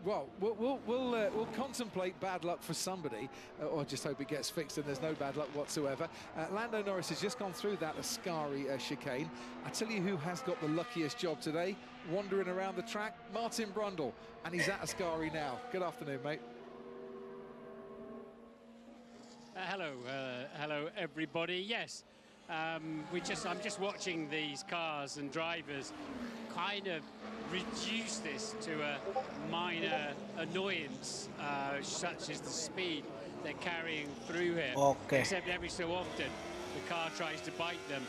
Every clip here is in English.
Well, we'll contemplate bad luck for somebody, or just hope it gets fixed and there's no bad luck whatsoever. Lando Norris has just gone through that Ascari chicane. I tell you who has got the luckiest job today, wandering around the track, Martin Brundle, and he's at Ascari now. Good afternoon, mate. Hello everybody. Yes, I'm just watching these cars and drivers kind of reduce this to a minor annoyance, such as the speed they're carrying through here. Okay. Except every so often the car tries to bite them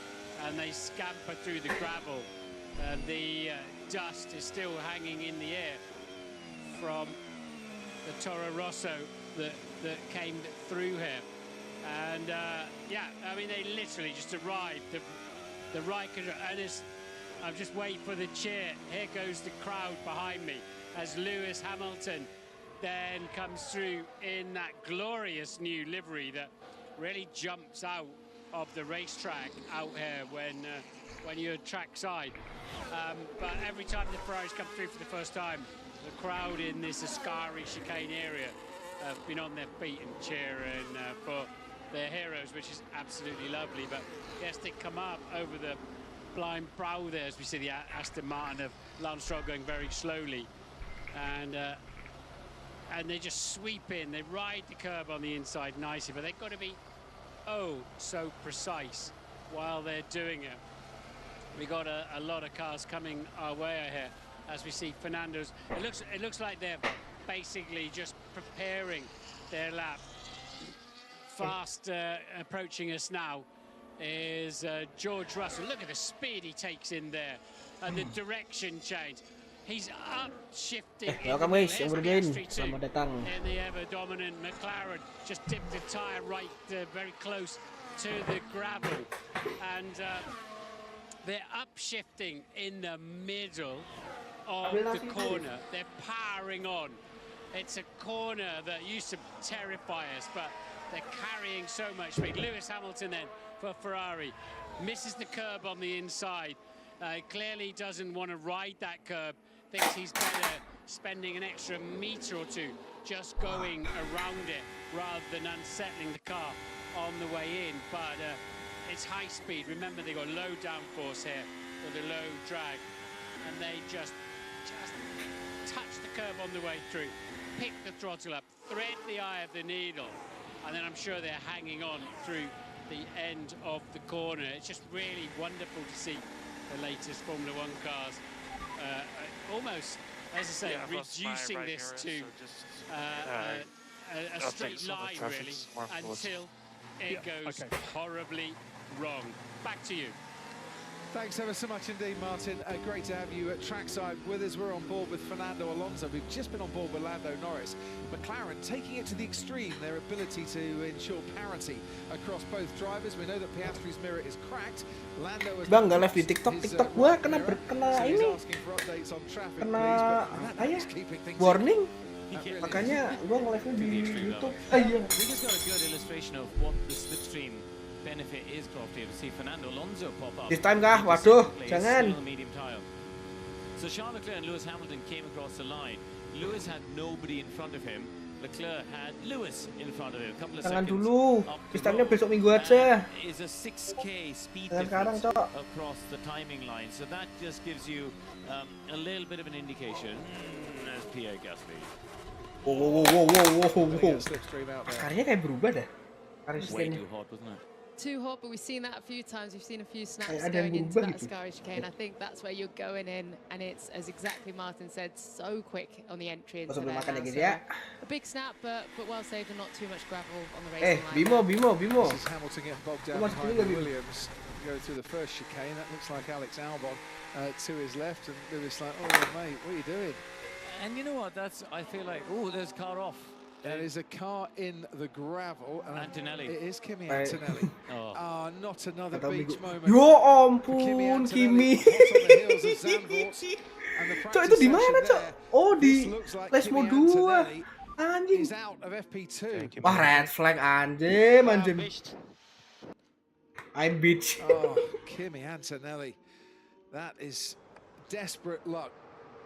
and they scamper through the gravel, and the dust is still hanging in the air from the Toro Rosso that came through here. And yeah, I mean, they literally just arrived. The right control, and I'm just waiting for the cheer. Here goes the crowd behind me as Lewis Hamilton then comes through in that glorious new livery that really jumps out of the racetrack out here when you're trackside. But every time the Ferraris come through for the first time, the crowd in this Ascari chicane area have been on their feet and cheering for their heroes, which is absolutely lovely. But yes, they come up over the blind brow there as we see the Aston Martin of Lance Stroll going very slowly, and they just sweep in. They ride the curb on the inside nicely, but they've got to be so precise while they're doing it. We got a lot of cars coming our way here as we see Fernando's. It looks like they're basically just preparing their lap. Fast approaching us now is George Russell. Look at the speed he takes in there and the direction change. He's up shifting. Welcome guys, yang bermain. Selamat datang. In the ever dominant McLaren, just dipped the tyre right very close to the gravel, and they're up shifting in the middle of the corner. They're powering on. It's a corner that used to terrify us, but they're carrying so much speed. Lewis Hamilton then for Ferrari misses the curb on the inside. Clearly doesn't want to ride that curb. Thinks he's better spending an extra metre or two just going around it rather than unsettling the car on the way in. But it's high speed. Remember, they got low downforce here with a low drag, and they just touch the curb on the way through, pick the throttle up, thread the eye of the needle, and then I'm sure they're hanging on through the end of the corner. It's just really wonderful to see the latest Formula One cars almost, as I say, reducing this to a straight line, really, until it goes horribly wrong. Back to you. Thanks ever so much indeed, Martin. Great to have you at trackside with us. We're on board with Fernando Alonso. We've just been on board with Lando Norris. McLaren taking it to the extreme, their ability to ensure parity across both drivers. We know that Piastri's mirror is cracked. Lando has Bang, nggak live di TikTok gua kena ini, kena apa ya, warning. Makanya gua nge-live di YouTube. Iya. This got a good illustration of what the slipstream benefit is, Crofty, to see Fernando Alonso pop up. This time kah? Waduh, jangan. So Charles Leclerc and Lewis Hamilton came across the line. Lewis had nobody in front of him. Leclerc had Lewis in front of him. A couple of Jangan seconds. dulu. Pistanya besok minggu aja. Is a 6K speed Sekarang, difference Cok. across the timing line. So that just gives you a little bit of an indication. As Pierre Gasly. Wow. Akarnya kayak berubah dah. Way too hot, wasn't it? Too hot, but we've seen that a few times. We've seen a few snaps Ada yang going into berubah that gitu. Ascari chicane. I think that's where you're going in, and it's, as exactly Martin said, so quick on the entry into there makan ya now. guys So ya. a big snap, but well saved, and not too much gravel on the racing Bimo. line. This is Hamilton getting bogged down behind Williams. Go through the first chicane. That looks like Alex Albon to his left, and Lewis like, oh mate, what are you doing? And you know what? I feel like, there's car off. There is a car in the gravel. And Antonelli. It is Kimi Antonelli. Not another beach moment. Yo ampun, Kimi. Cok, itu di mana, Cok? Oh, di Les Mo 2. Anjing. Is out of FP2. Wah, red flag anjing. I'm bitch. Oh, Kimi Antonelli. That is desperate luck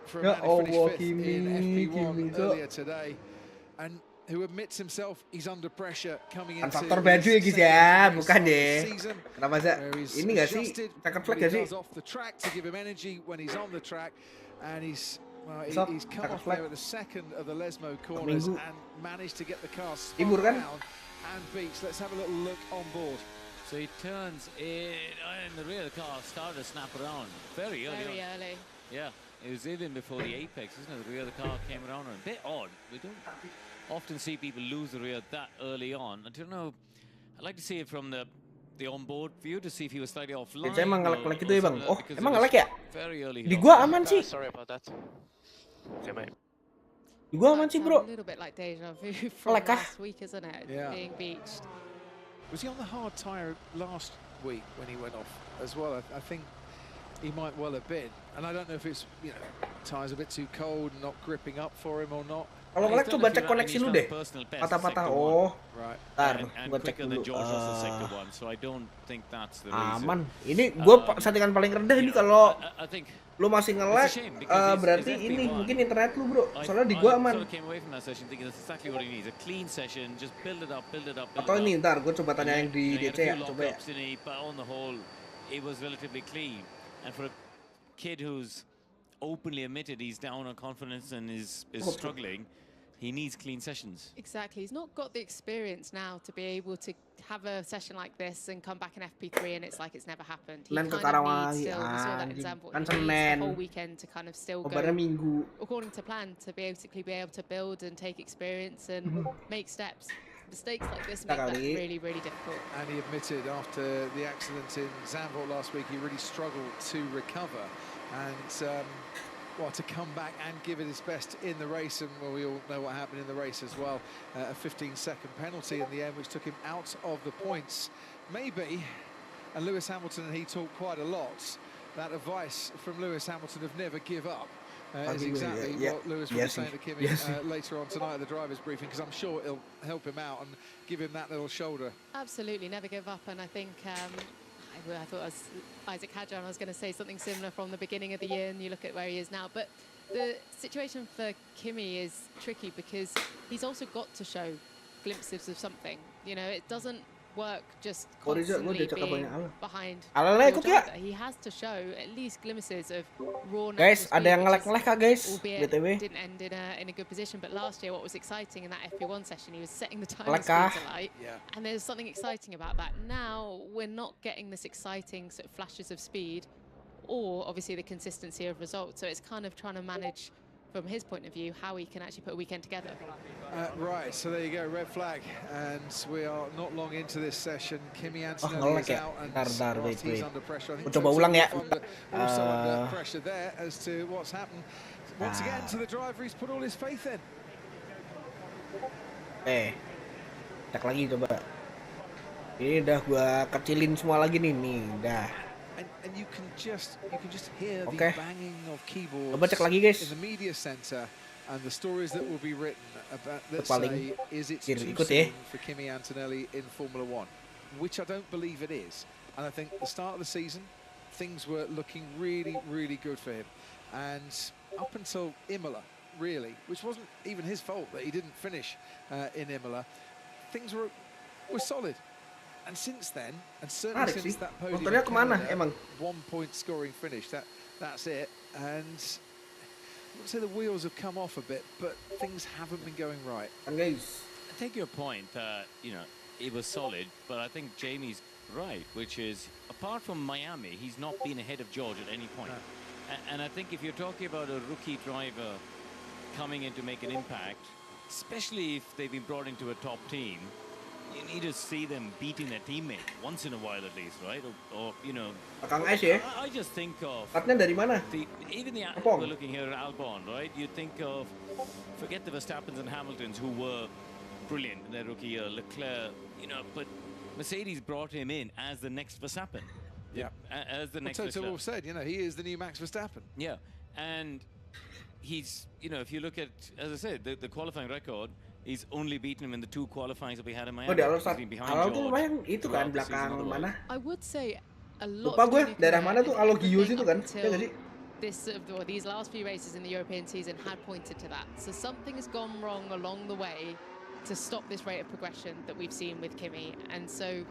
for a man who finished fifth in FP1 earlier today, and who admits himself he's under pressure coming into faktor baju ya guys ya, bukan deh. Kenapa sih? Ini nggak sih? Checkered flag nggak sih? Off the track to give him energy when he's on the track, and he's come off there at the second of the Lesmo corners and managed to get the car spun down and beats. Let's have a little look on board. So he turns in the rear of the car, started to snap around very early. Very early. Yeah, it was even before the apex, isn't it? The rear of the car came around, and a bit odd. We don't often see people lose the rear that early on. I don't know. I'd like to see it from the onboard view to see if he was slightly offline. Emang ngelek itu ya bang? Oh, emang ngelek ya? Very early. Di gua aman sih. Sorry about that. Okay, mate. Di gua aman sih bro. A little bit like deja vu from last week, isn't it? Yeah. Being beached. Was he on the hard tyre last week when he went off as well? I think he might well have been, and I don't know if it's, you know, tyres a bit too cold and not gripping up for him or not. Kalau ngelek coba cek koneksi lu deh. Patah-patah. Oh, ntar gua cek dulu. Aman. Ini gua settingan paling rendah ini kalau lu masih ngelek, berarti ini mungkin internet lu bro. Soalnya di gua aman. Atau ini ntar gua coba tanya yang di DC ya, coba ya. Openly admitted he's down on confidence and is struggling. He needs clean sessions. Exactly. He's not got the experience now to be able to have a session like this and come back in FP3 and it's like it's never happened. He kind of needs still, we saw that in Zandvoort, he needs the whole weekend to kind of still go according to plan to basically be able to build and take experience and make steps. Mistakes like this make that really, really difficult. And he admitted after the accident in Zandvoort last week, he really struggled to recover. And to come back and give it his best in the race, and well, we all know what happened in the race as well. A 15-second penalty in the end, which took him out of the points. Maybe, and Lewis Hamilton and he talked quite a lot, that advice from Lewis Hamilton of never give up is exactly what Lewis will be saying to Kimi later on tonight at the driver's briefing, because I'm sure it'll help him out and give him that little shoulder. Absolutely, never give up, and I think I thought as Isaac Hadjan, I was going to say something similar from the beginning of the year, and you look at where he is now. But the situation for Kimi is tricky because he's also got to show glimpses of something. You know, it doesn't work just constantly being behind your driver. He has to show at least glimpses of raw natural guys, ada yang ngelek-ngelek kah guys? BTW. Didn't end in a good position, but last year what was exciting in that FP1 session, he was setting the time speed to light, and there's something exciting about that. Now we're not getting this exciting sort of flashes of speed, or obviously the consistency of results. So it's kind of trying to manage, from his point of view, how he can actually put a weekend together. Right, so there you go, red flag, and we are not long into this session. Kimi Antonelli is out, and he's under pressure. I think coba ulang ya. Also under pressure there as to what's happened. Once again, to the driver, he's put all his faith in. Cek lagi coba. Ini udah gua kecilin semua lagi nih, udah. And you can just hear the banging of keyboards Coba cek lagi guys. in the media center, and the stories that will be written about that say, is it too soon for Kimi Antonelli in Formula One, which I don't believe it is. And I think the start of the season, things were looking really, really good for him, and up until Imola, really, which wasn't even his fault that he didn't finish in Imola, things were solid. And since then, and certainly since that podium, 1-point scoring finish, that's it. And I would say the wheels have come off a bit, but things haven't been going right. And guys, I take your point that, you know, it was solid, but I think Jamie's right, which is, apart from Miami, he's not been ahead of George at any point. And I think if you're talking about a rookie driver coming in to make an impact, especially if they've been brought into a top team, you need to see them beating their teammate once in a while at least, right? Or you know, I just think of even we're looking here at Albon, right? You think of, forget the Verstappens and Hamiltons who were brilliant in their rookie year, Leclerc, you know, but Mercedes brought him in as the next Verstappen. Yeah, as the next. Toto Wolff said, you know, he is the new Max Verstappen. Yeah, and he's, you know, if you look at, as I said, the qualifying record. He's only beaten him in the 2 qualifyings that we had in Miami. He's been behind George. Itu kan belakang mana? I would say a lot. Lupa gue daerah mana tuh Alogio situ kan? Ya nggak sih? these last few races in the European season had pointed to that. So something has gone wrong along the way to stop this rate of progression that we've seen with Kimi. And so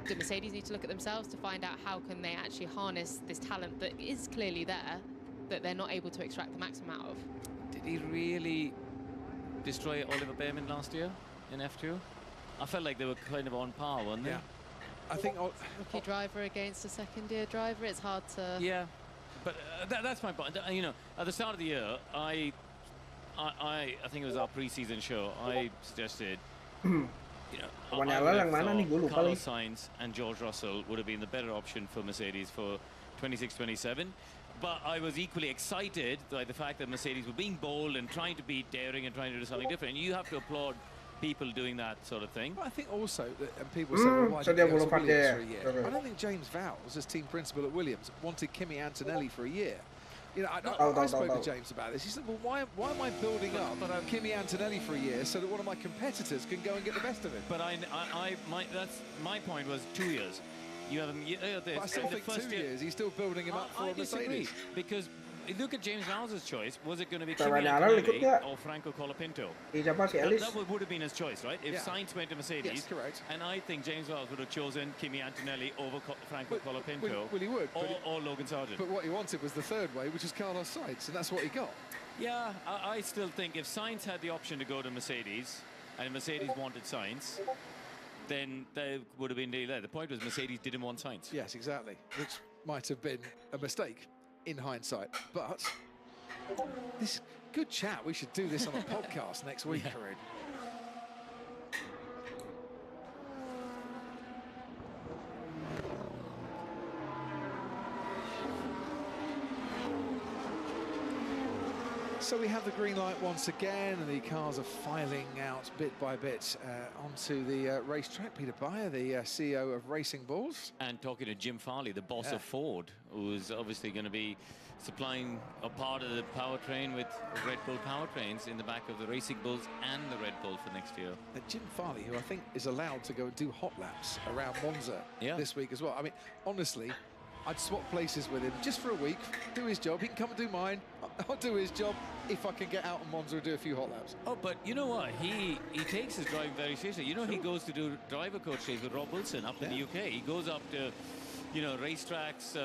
do Mercedes need to look at themselves to find out how can they actually harness this talent that is clearly there, that they're not able to extract the maximum out of? Did he really destroy Oliver Behrman last year in F2? I felt like they were kind of on par, weren't they? Yeah. I think... Rookie driver against a second-year driver, it's hard to... Yeah, but that's my point. You know, at the start of the year, I think it was our pre-season show, I suggested, you know, Carlos Sainz and George Russell would have been the better option for Mercedes for 26-27. But I was equally excited by the fact that Mercedes were being bold and trying to be daring and trying to do something different. And you have to applaud people doing that sort of thing. Well, I think also, and people say, well, why did he go to Williams for a year? I don't think James Vowles, as team principal at Williams, wanted Kimi Antonelli for a year. You know, I spoke to James about this. He said, well, why am I building up Kimi Antonelli for a year so that one of my competitors can go and get the best of it? But that's my point was 2 years. You have but I still think 2 years, he's still building him up for a Mercedes. Because look at James Vowles' choice. Was it going to be Kimi Antonelli or Franco Colapinto? That would have been his choice, right? If Sainz went to Mercedes. Yes, correct. And I think James Vowles would have chosen Kimi Antonelli over Franco Colapinto. Well, he would. Or Logan Sargent. But what he wanted was the third way, which is Carlos Sainz, and that's what he got. Yeah, I still think if Sainz had the option to go to Mercedes, and Mercedes wanted Sainz, then there would have been there. The point was Mercedes didn't want Sainz. Yes, exactly. Which might have been a mistake in hindsight. But this good chat. We should do this on a podcast next week, Corinne. So we have the green light once again, and the cars are filing out bit by bit onto the racetrack. Peter Beyer, the CEO of Racing Bulls. And talking to Jim Farley, the boss of Ford, who's obviously going to be supplying a part of the powertrain with Red Bull powertrains in the back of the Racing Bulls and the Red Bull for next year. Jim Farley, who I think is allowed to go and do hot laps around Monza this week as well. I mean, honestly, I'd swap places with him just for a week, do his job. He can come and do mine. I'll do his job if I can get out on Monza and do a few hot laps. Oh, but you know what? He takes his driving very seriously. You know, he goes to do driver coach days with Rob Wilson up in the UK. He goes up to, you know, racetracks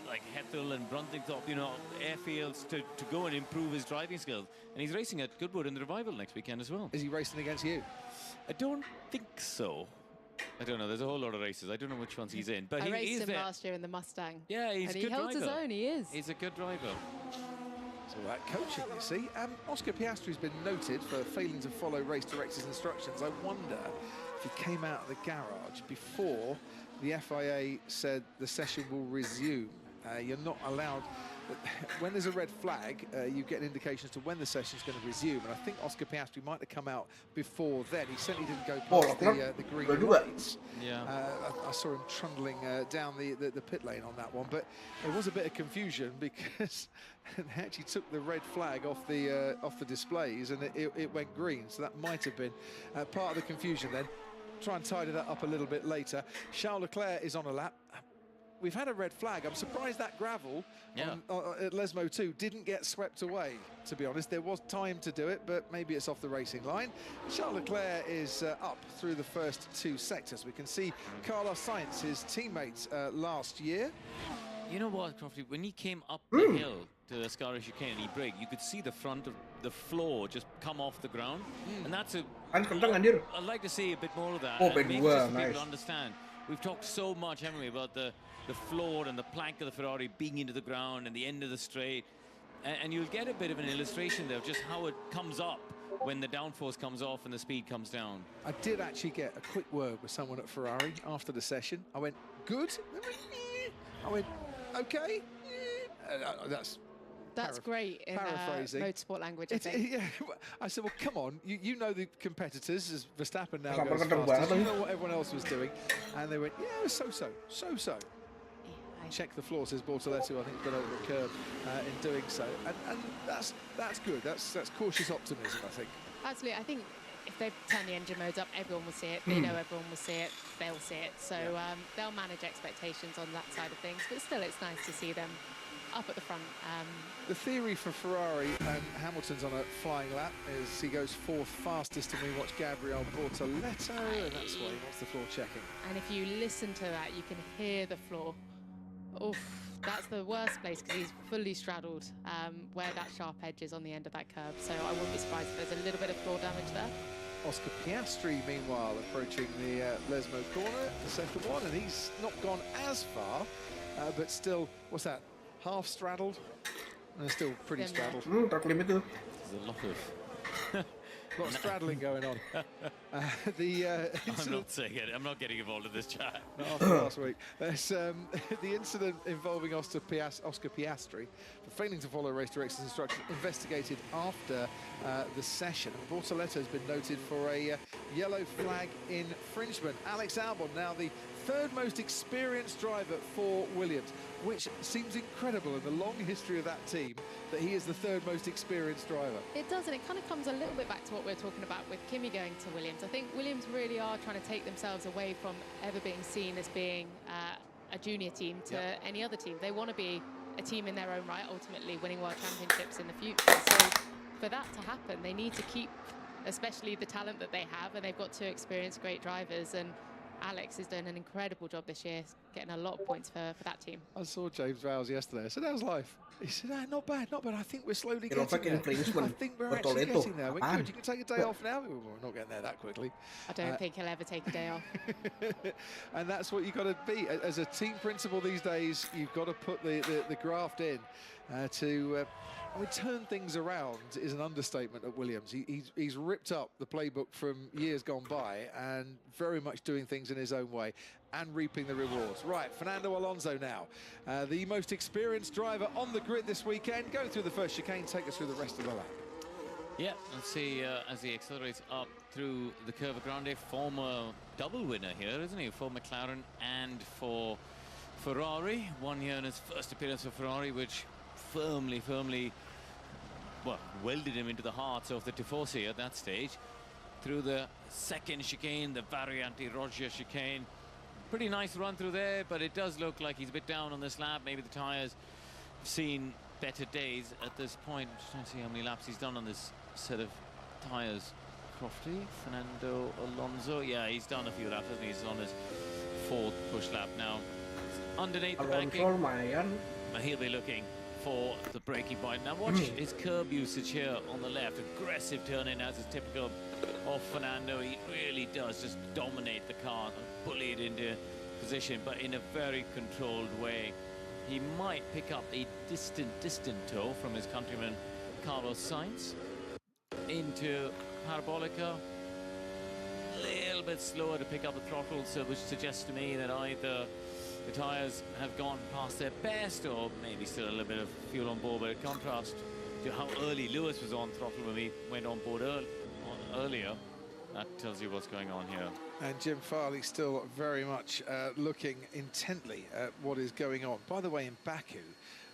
like Hethel and Bruntingthorpe, you know, airfields to go and improve his driving skills. And he's racing at Goodwood in the Revival next weekend as well. Is he racing against you? I don't think so. I don't know. There's a whole lot of races. I don't know which ones he's in. But I he raced is him last year in the Mustang. Yeah, he's a good driver. And he held his own. He is. He's a good driver. It's all that coaching, you see. Oscar Piastri's been noted for failing to follow race directors' instructions. I wonder if he came out of the garage before the FIA said the session will resume. You're not allowed... When there's a red flag, you get an indication as to when the session's going to resume. And I think Oscar Piastri might have come out before then. He certainly didn't go past the green lights. Yeah. I saw him trundling down the pit lane on that one. But there was a bit of confusion because they actually took the red flag off the displays and it went green. So that might have been part of the confusion then. Try and tidy that up a little bit later. Charles Leclerc is on a lap. We've had a red flag. I'm surprised that gravel at Lesmo 2 didn't get swept away, to be honest. There was time to do it, but maybe it's off the racing line. Charles Leclerc is up through the first two sectors. We can see Carlos Sainz, his teammate last year. You know what, Crofty? When he came up the hill to the Ascari chicane and he braked, you could see the front of the floor just come off the ground. And that's I'd like to see a bit more of that. People understand. We've talked so much, haven't we, about the floor and the plank of the Ferrari being into the ground and the end of the straight. And you'll get a bit of an illustration there of just how it comes up when the downforce comes off and the speed comes down. I did actually get a quick word with someone at Ferrari after the session. I went, good? I went, okay? That's great in motorsport language, I think. Yeah, I said, well, come on. You know the competitors, as Verstappen now goes fastest. You know what everyone else was doing. And they went, yeah, it was so-so. Check the floor, says Bortoletti, I think, got over the curb in doing so. And that's good. That's cautious optimism, I think. Absolutely. I think if they turn the engine modes up, everyone will see it. They know everyone will see it. They'll see it. So they'll manage expectations on that side of things. But still, it's nice to see them up at the front. The theory for Ferrari, and Hamilton's on a flying lap, is he goes fourth fastest, and we watch Gabriel Bortoleto, and that's why he wants the floor checking. And if you listen to that, you can hear the floor. Oof, that's the worst place because he's fully straddled where that sharp edge is on the end of that curve. So I wouldn't be surprised if there's a little bit of floor damage there. Oscar Piastri, meanwhile, approaching the Lesmo corner, the second one, and he's not gone as far, but still, what's that, half straddled? And still pretty straddled. Tak limit tuh. There's a lot of A lot of straddling going on. I'm not saying it. I'm not getting involved in this chat. Not after last week. There's the incident involving Oscar Piastri for failing to follow race directions instructions investigated after the session. Bortoleto has been noted for a yellow flag infringement. Alex Albon, now the third most experienced driver for Williams, which seems incredible in the long history of that team that he is the third most experienced driver. It does, and it kind of comes a little bit back to what we're talking about with Kimi going to Williams. I think Williams really are trying to take themselves away from ever being seen as being a junior team to any other team. They want to be a team in their own right, ultimately winning world championships in the future. So for that to happen, they need to keep, especially the talent that they have, and they've got two experienced great drivers, and Alex is doing an incredible job this year, getting a lot of points for that team. I saw James Vowles yesterday. I said, how's life? He said, not bad, not bad. I think we're slowly Yellow getting flag there. infringement. I think we're actually getting there. We're good. You can take a day off now. We're not getting there that quickly. I don't think he'll ever take a day off. And that's what you've got to be. As a team principal these days, you've got to put the graft in to... I mean, turn things around is an understatement at Williams. He's ripped up the playbook from years gone by and very much doing things in his own way and reaping the rewards. Right, Fernando Alonso now, the most experienced driver on the grid this weekend. Going through the first chicane, take us through the rest of the lap. Yeah, let's see as he accelerates up through the Curva Grande, former double winner here, isn't he? For McLaren and for Ferrari. 1 year in his first appearance for Ferrari, which firmly, well, welded him into the heart of the Tifosi at that stage. Through the second chicane, the Variante Roger chicane. Pretty nice run through there, but it does look like he's a bit down on this lap. Maybe the tyres have seen better days at this point. Just trying to see how many laps he's done on this set of tyres. Crofty, Fernando Alonso. Yeah, he's done a few laps, hasn't he? He's on his fourth push lap now. Underneath the banking, he'll be looking for the braking point. Now watch his curb usage here on the left. Aggressive turn in, as is typical of Fernando. He really does just dominate the car, bully it into position, but in a very controlled way. He might pick up a distant tow from his countryman Carlos Sainz into Parabolica. A little bit slower to pick up the throttle, so which suggests to me that either the tyres have gone past their best, or maybe still a little bit of fuel on board. But in contrast to how early Lewis was on throttle when we went on board earlier, that tells you what's going on here. And Jim Farley still very much looking intently at what is going on. By the way, in Baku,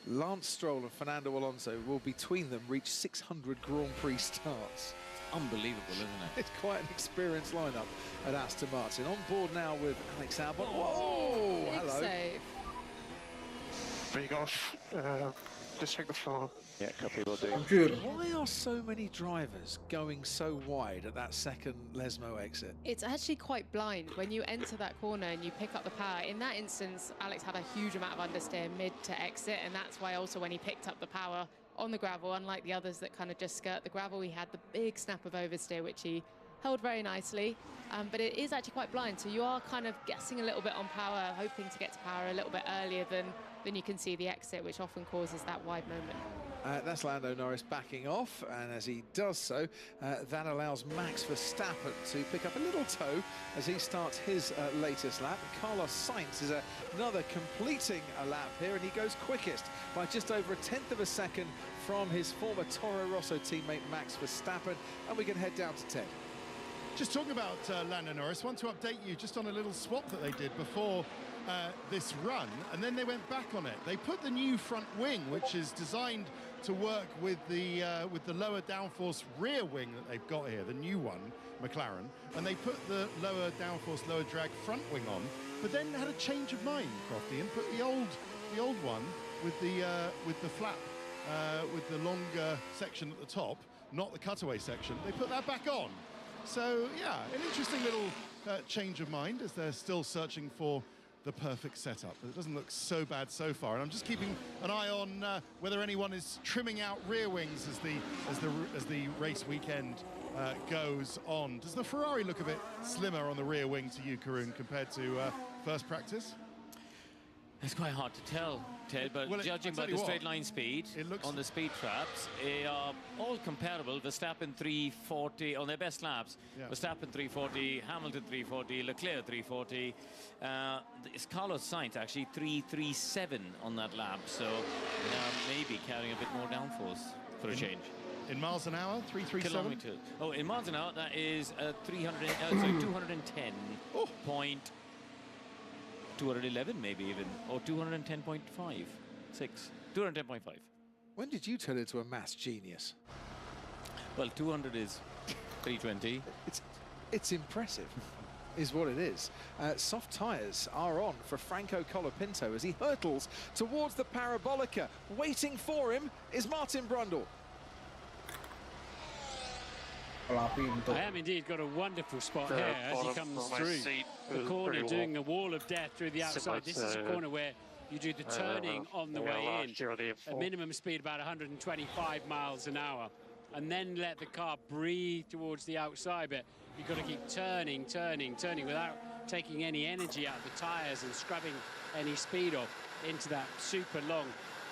Lance Stroll and Fernando Alonso will between them reach 600 Grand Prix starts. Unbelievable, isn't it? It's quite an experienced lineup at Aston Martin. On board now with Alex Albon. Whoa! Hello. Save. There you go. Just check the floor. Yeah, a couple will do. Why are so many drivers going so wide at that second Lesmo exit? It's actually quite blind. When you enter that corner and you pick up the power, in that instance, Alex had a huge amount of understeer mid to exit, and that's why also when he picked up the power on the gravel, unlike the others that kind of just skirt the gravel, he had the big snap of oversteer, which he held very nicely. But it is actually quite blind, so you are kind of guessing a little bit on power, hoping to get to power a little bit earlier than you can see the exit, which often causes that wide moment. That's Lando Norris backing off, and as he does so, that allows Max Verstappen to pick up a little tow as he starts his latest lap. And Carlos Sainz is another completing a lap here, and he goes quickest by just over 1/10 of a second from his former Toro Rosso teammate Max Verstappen, and we can head down to 10. Just talking about Lando Norris, want to update you just on a little swap that they did before this run, and then they went back on it. They put the new front wing, which is designed to work with the lower downforce rear wing that they've got here, the new one, McLaren, and they put the lower downforce, lower drag front wing on, but then had a change of mind, Crofty, and put the old one with the flap, with the longer section at the top, not the cutaway section. They put that back on. So yeah, an interesting little change of mind as they're still searching for the perfect setup. But it doesn't look so bad so far, and I'm just keeping an eye on whether anyone is trimming out rear wings as the race weekend goes on. Does the Ferrari look a bit slimmer on the rear wing to you, Karun, compared to first practice? It's quite hard to tell, Ted, but Well, judging by the straight line speed on the speed traps, they are all comparable. Verstappen 340 on their best laps. Yeah. Verstappen 340, Hamilton 340, Leclerc 340. It's Carlos Sainz actually 337 on that lap, so maybe carrying a bit more downforce for a change. In miles an hour, 337? Kilometers. Oh, in miles an hour, that is 210. Oh. 211 maybe even, or 210.5, 210.5. When did you turn into a maths genius? Well, 200 is 320. It's impressive, is what it is. Soft tyres are on for Franco Colapinto as he hurtles towards the Parabolica. Waiting for him is Martin Brundle. I am indeed got a wonderful spot here as he comes through the corner, doing the wall of death through the outside. This is a corner where you do the turning on the way in, a minimum speed about 125 miles an hour, and then let the car breathe towards the outside. But you've got to keep turning without taking any energy out of the tyres and scrubbing any speed off into that super long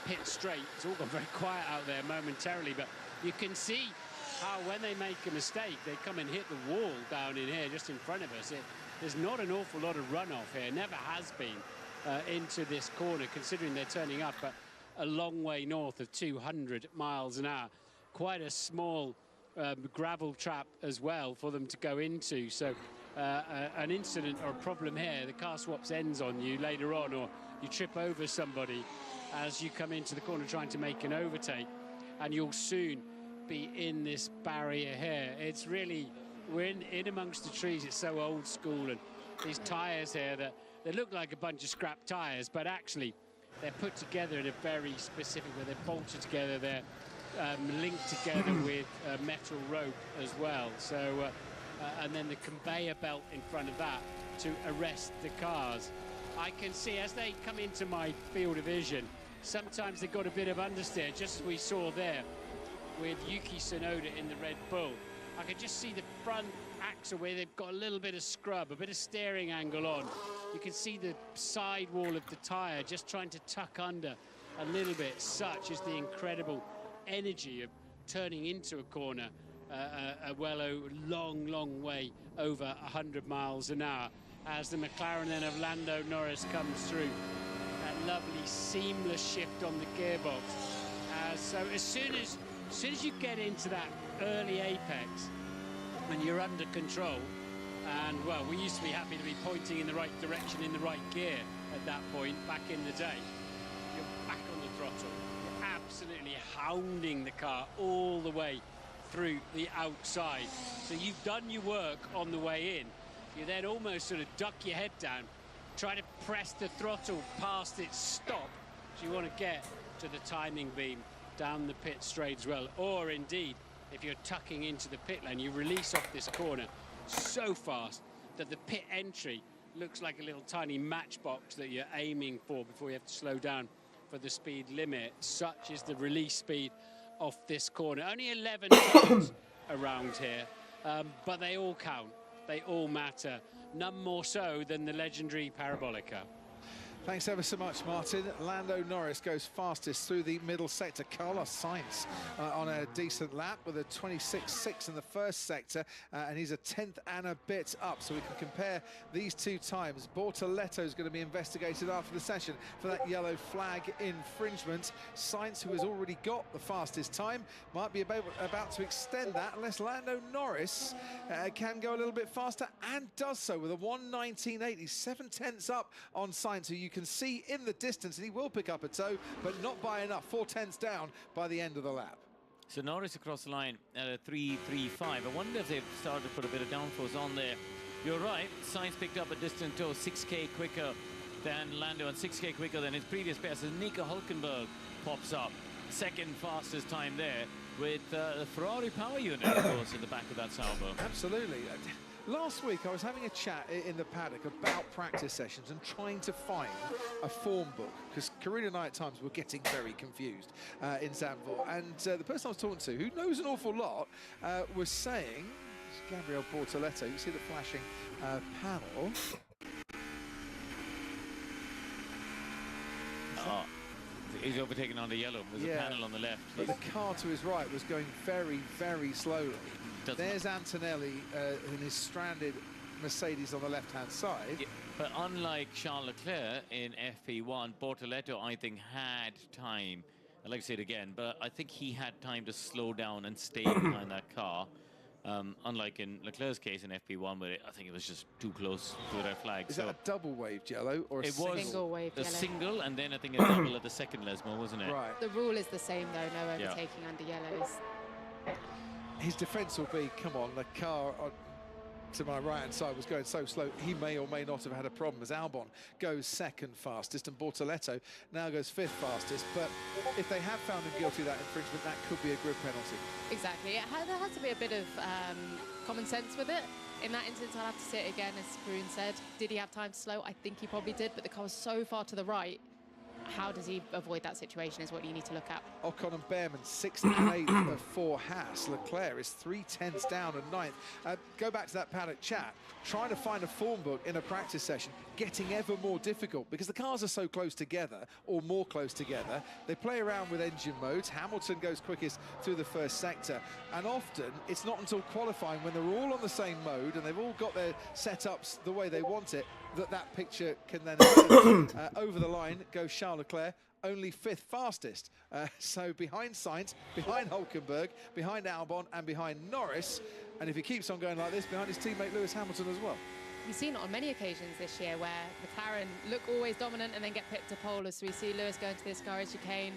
pit straight. It's all gone very quiet out there momentarily, but you can see how when they make a mistake, they come and hit the wall down in here just in front of us. There's not an awful lot of runoff here, never has been into this corner, considering they're turning up at a long way north of 200 miles an hour. Quite a small gravel trap as well for them to go into. So an incident or a problem here, the car swaps ends on you later on, or you trip over somebody as you come into the corner trying to make an overtake, and you'll soon be in this barrier here. It's really, we're in amongst the trees. It's so old school, and these tyres here that they look like a bunch of scrap tyres, but actually they're put together in a very specific way. They're bolted together, they're linked together with metal rope as well. So and then the conveyor belt in front of that to arrest the cars. I can see as they come into my field of vision, sometimes they've got a bit of understeer, just as we saw there with Yuki Tsunoda in the Red Bull. I can just see the front axle where they've got a little bit of scrub, a bit of steering angle on. You can see the side wall of the tyre just trying to tuck under a little bit. Such is the incredible energy of turning into a corner a long way over 100 miles an hour as the McLaren then of Lando Norris comes through. That lovely seamless shift on the gearbox. So as soon as you get into that early apex and you're under control, and well, we used to be happy to be pointing in the right direction in the right gear at that point back in the day, you're back on the throttle. You're absolutely hounding the car all the way through the outside. So you've done your work on the way in. You then almost sort of duck your head down, try to press the throttle past its stop. So you want to get to the timing beam down the pit straight as well, or indeed if you're tucking into the pit lane, you release off this corner so fast that the pit entry looks like a little tiny matchbox that you're aiming for before you have to slow down for the speed limit. Such is the release speed off this corner. Only 11 turns around here, but they all count, they all matter, none more so than the legendary Parabolica. Thanks ever so much, Martin. Lando Norris goes fastest through the middle sector. Carlos Sainz on a decent lap with a 26.6 in the first sector, and he's a 10th and a bit up. So we can compare these two times. Bortoletto is going to be investigated after the session for that yellow flag infringement. Sainz, who has already got the fastest time, might be about to extend that unless Lando Norris can go a little bit faster, and does so with a 1:19.8. He's 7 tenths up on Sainz, who you can see in the distance, and he will pick up a toe, but not by enough. 4 tenths down by the end of the lap. So Norris across the line at a 3.35. I wonder if they've started to put a bit of downforce on there. You're right, Sainz picked up a distant toe, 6k quicker than Lando and 6k quicker than his previous pace. As Nico Hülkenberg pops up, second fastest time there with the Ferrari power unit, of course, in the back of that salvo. Absolutely. Last week I was having a chat in the paddock about practice sessions and trying to find a form book, because Karina and I at times were getting very confused in Zandvoort, and the person I was talking to, who knows an awful lot, was saying, Gabriel Bortoletto, you see the flashing panel. Oh, he's overtaken on the yellow. There's a panel on the left. But the car to his right was going very, very slowly. There's Antonelli in his stranded Mercedes on the left-hand side. Yeah, but unlike Charles Leclerc in FP1, Bortoletto, I think, had time. I'd like to say it again, but I think he had time to slow down and stay behind that car. Unlike in Leclerc's case in FP1, where I think it was just too close to the red flag. Is that a double-waved yellow or a single waved yellow? A single, and then I think a double at the second Lesmo, wasn't it? Right. The rule is the same, though, no overtaking under yellows. His defence will be, come on, the car to my right-hand side was going so slow, he may or may not have had a problem, as Albon goes second fastest and Bortoletto now goes fifth fastest. But if they have found him guilty of that infringement, that could be a grid penalty. Exactly. There has to be a bit of common sense with it. In that instance, I'll have to say it again, as Karun said. Did he have time to slow? I think he probably did, but the car was so far to the right. How does he avoid that situation is what you need to look at. Ocon and Behrman 6th and 8th for Haas. Leclerc is 3/10 down and 9th. Go back to that paddock chat. Trying to find a form book in a practice session, getting ever more difficult because the cars are so close together, or more close together. They play around with engine modes. Hamilton goes quickest through the first sector, and often it's not until qualifying, when they're all on the same mode and they've all got their setups the way they want it, that picture can then over the line goes Charles Leclerc, only 5th fastest. So behind Sainz, behind Hülkenberg, behind Albon and behind Norris. And if he keeps on going like this, behind his teammate Lewis Hamilton as well. We've seen it on many occasions this year where McLaren look always dominant and then get pipped to pole. So we see Lewis going to the Ascari chicane.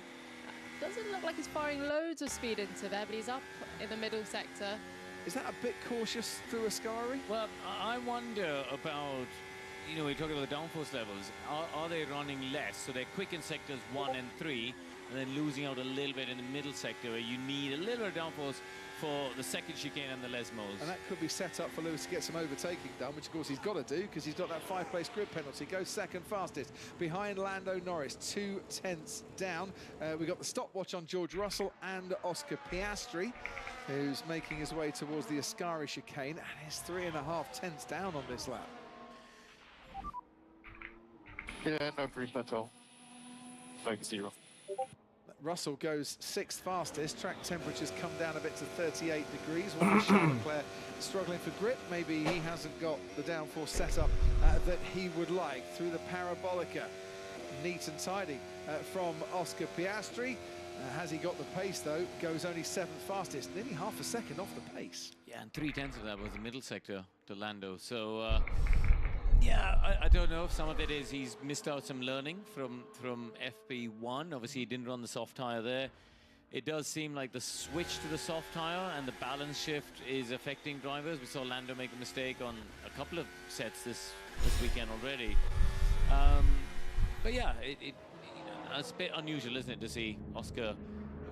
Doesn't look like he's firing loads of speed into there, but he's up in the middle sector. Is that a bit cautious through Ascari? Well, I wonder about, you know, we're talking about the downforce levels. Are they running less? So they're quick in sectors 1 and 3, and then losing out a little bit in the middle sector where you need a little bit of downforce for the second chicane and the Lesmos. And that could be set up for Lewis to get some overtaking done, which of course he's got to do because he's got that 5th-place grid penalty. Goes second fastest behind Lando Norris, 2/10 down. We've got the stopwatch on George Russell and Oscar Piastri, who's making his way towards the Ascari chicane and is 3.5 down on this lap. Yeah, no grief at all. Like 0. Russell goes 6th fastest. Track temperatures come down a bit to 38 degrees. While Charles Leclerc struggling for grip. Maybe he hasn't got the downforce setup that he would like. Through the Parabolica, neat and tidy from Oscar Piastri. Has he got the pace though? Goes only 7th fastest, nearly half a second off the pace. Yeah, and 3/10 of that was the middle sector to Lando. So yeah, I don't know if some of it is he's missed out some learning from FP1. Obviously, he didn't run the soft tyre there. It does seem like the switch to the soft tyre and the balance shift is affecting drivers. We saw Lando make a mistake on a couple of sets this weekend already. But yeah, it's a bit unusual, isn't it, to see Oscar.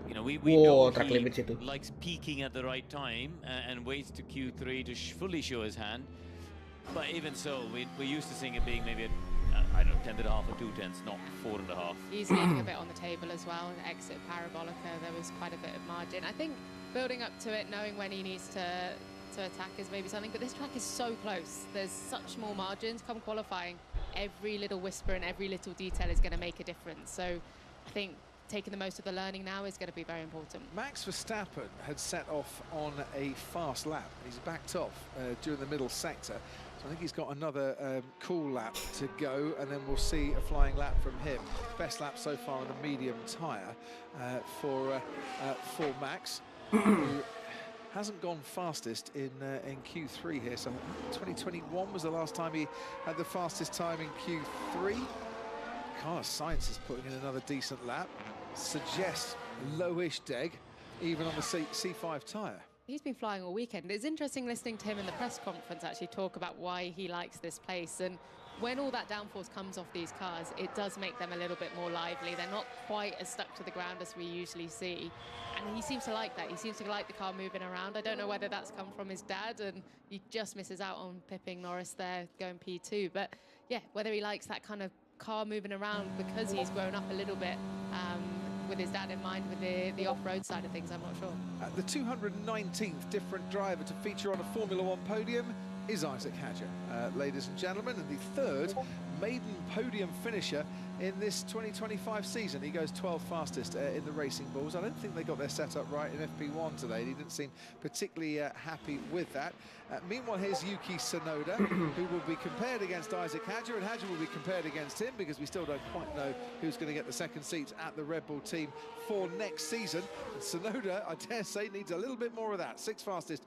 You know, we know he likes peaking at the right time and waits to Q3 to fully show his hand. But even so, we're used to seeing it being maybe, I don't know, 10.5 or 2/10, not 4.5. He's leaving a bit on the table as well. Exit Parabolica, there was quite a bit of margin. I think building up to it, knowing when he needs to attack is maybe something, but this track is so close. There's such small margins. Come qualifying, every little whisper and every little detail is going to make a difference. So I think taking the most of the learning now is going to be very important. Max Verstappen had set off on a fast lap. He's backed off during the middle sector. So I think he's got another cool lap to go, and then we'll see a flying lap from him. Best lap so far on the medium tyre for Max, who hasn't gone fastest in Q3 here. So 2021 was the last time he had the fastest time in Q3. Carlos Sainz is putting in another decent lap. Suggests lowish deg, even on the C5 tyre. He's been flying all weekend. It's interesting listening to him in the press conference actually talk about why he likes this place. And when all that downforce comes off these cars, it does make them a little bit more lively. They're not quite as stuck to the ground as we usually see. And he seems to like that. He seems to like the car moving around. I don't know whether that's come from his dad, and he just misses out on pipping Norris there going P2. But yeah, whether he likes that kind of car moving around because he's grown up a little bit with his dad in mind with the off-road side of things, I'm not sure. The 219th different driver to feature on a Formula One podium is Isaac Hadjar, ladies and gentlemen, and the third maiden podium finisher in this 2025 season. He goes 12th fastest in the Racing Bulls. I don't think they got their setup right in FP1 today. He didn't seem particularly happy with that. Meanwhile, here's Yuki Tsunoda, who will be compared against Isaac Hadjar, and Hadjar will be compared against him because we still don't quite know who's going to get the second seat at the Red Bull team for next season. And Tsunoda, I dare say, needs a little bit more of that. 6th fastest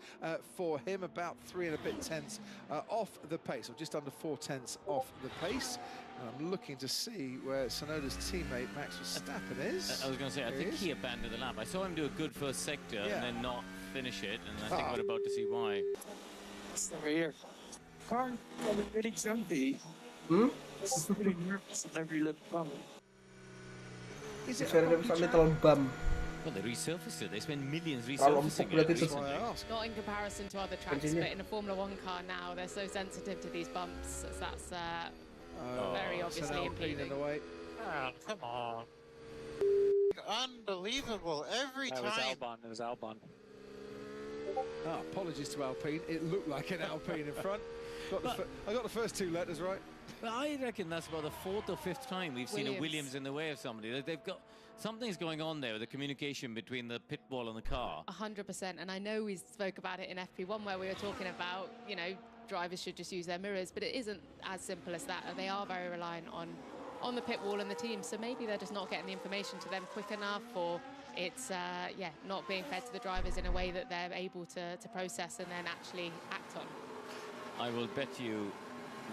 for him, about 3 and a bit tenths off the pace, or just under 4 tenths off the pace. And I'm looking to see where Tsunoda's teammate Max Verstappen is. I was going to say, I think he abandoned the lap. I saw him do a good first sector and then not finish it, and I think we're about to see why. It's over here. Car, I'm really jumpy. This is really nervous at every little bump. Is it a little bump? Well, they resurfaced it. They spend millions resurfacing it. Not in comparison to other tracks, but in a Formula One car now, they're so sensitive to these bumps. That's very obviously impeding. In the way. Oh, come on. Unbelievable. Every time. It was Albon. Oh, apologies to Alpine. It looked like an Alpine in front. I got the first 2 letters right. But I reckon that's about the 4th or 5th time we've seen a Williams in the way of somebody. They've got something's going on there with the communication between the pit wall and the car. 100%, and I know we spoke about it in FP1 where we were talking about, you know, drivers should just use their mirrors, but it isn't as simple as that. They are very reliant on the pit wall and the team, so maybe they're just not getting the information to them quick enough, or it's not being fed to the drivers in a way that they're able to process and then actually act on. I will bet you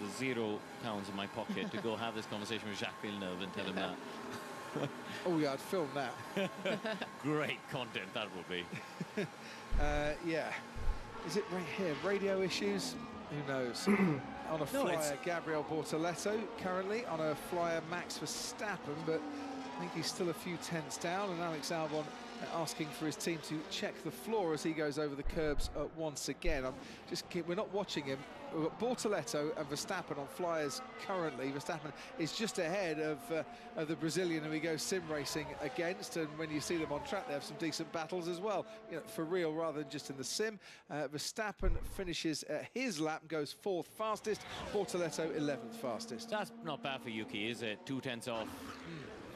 the £0 in my pocket to go have this conversation with Jacques Villeneuve and tell him that. Oh yeah, I'd film that. Great content that will be. Yeah. Is it right here? Radio issues? Who knows? On a flyer, Gabriel Bortoletto currently. On a flyer, Max Verstappen, but I think he's still a few tenths down, and Alex Albon asking for his team to check the floor as he goes over the curbs once again. We're not watching him. We've got Bortoletto and Verstappen on flyers currently. Verstappen is just ahead of the Brazilian who he goes sim racing against, and when you see them on track, they have some decent battles as well, you know, for real rather than just in the sim. Verstappen finishes his lap and goes 4th fastest. Bortoletto 11th fastest. That's not bad for Yuki, is it? 2 tenths off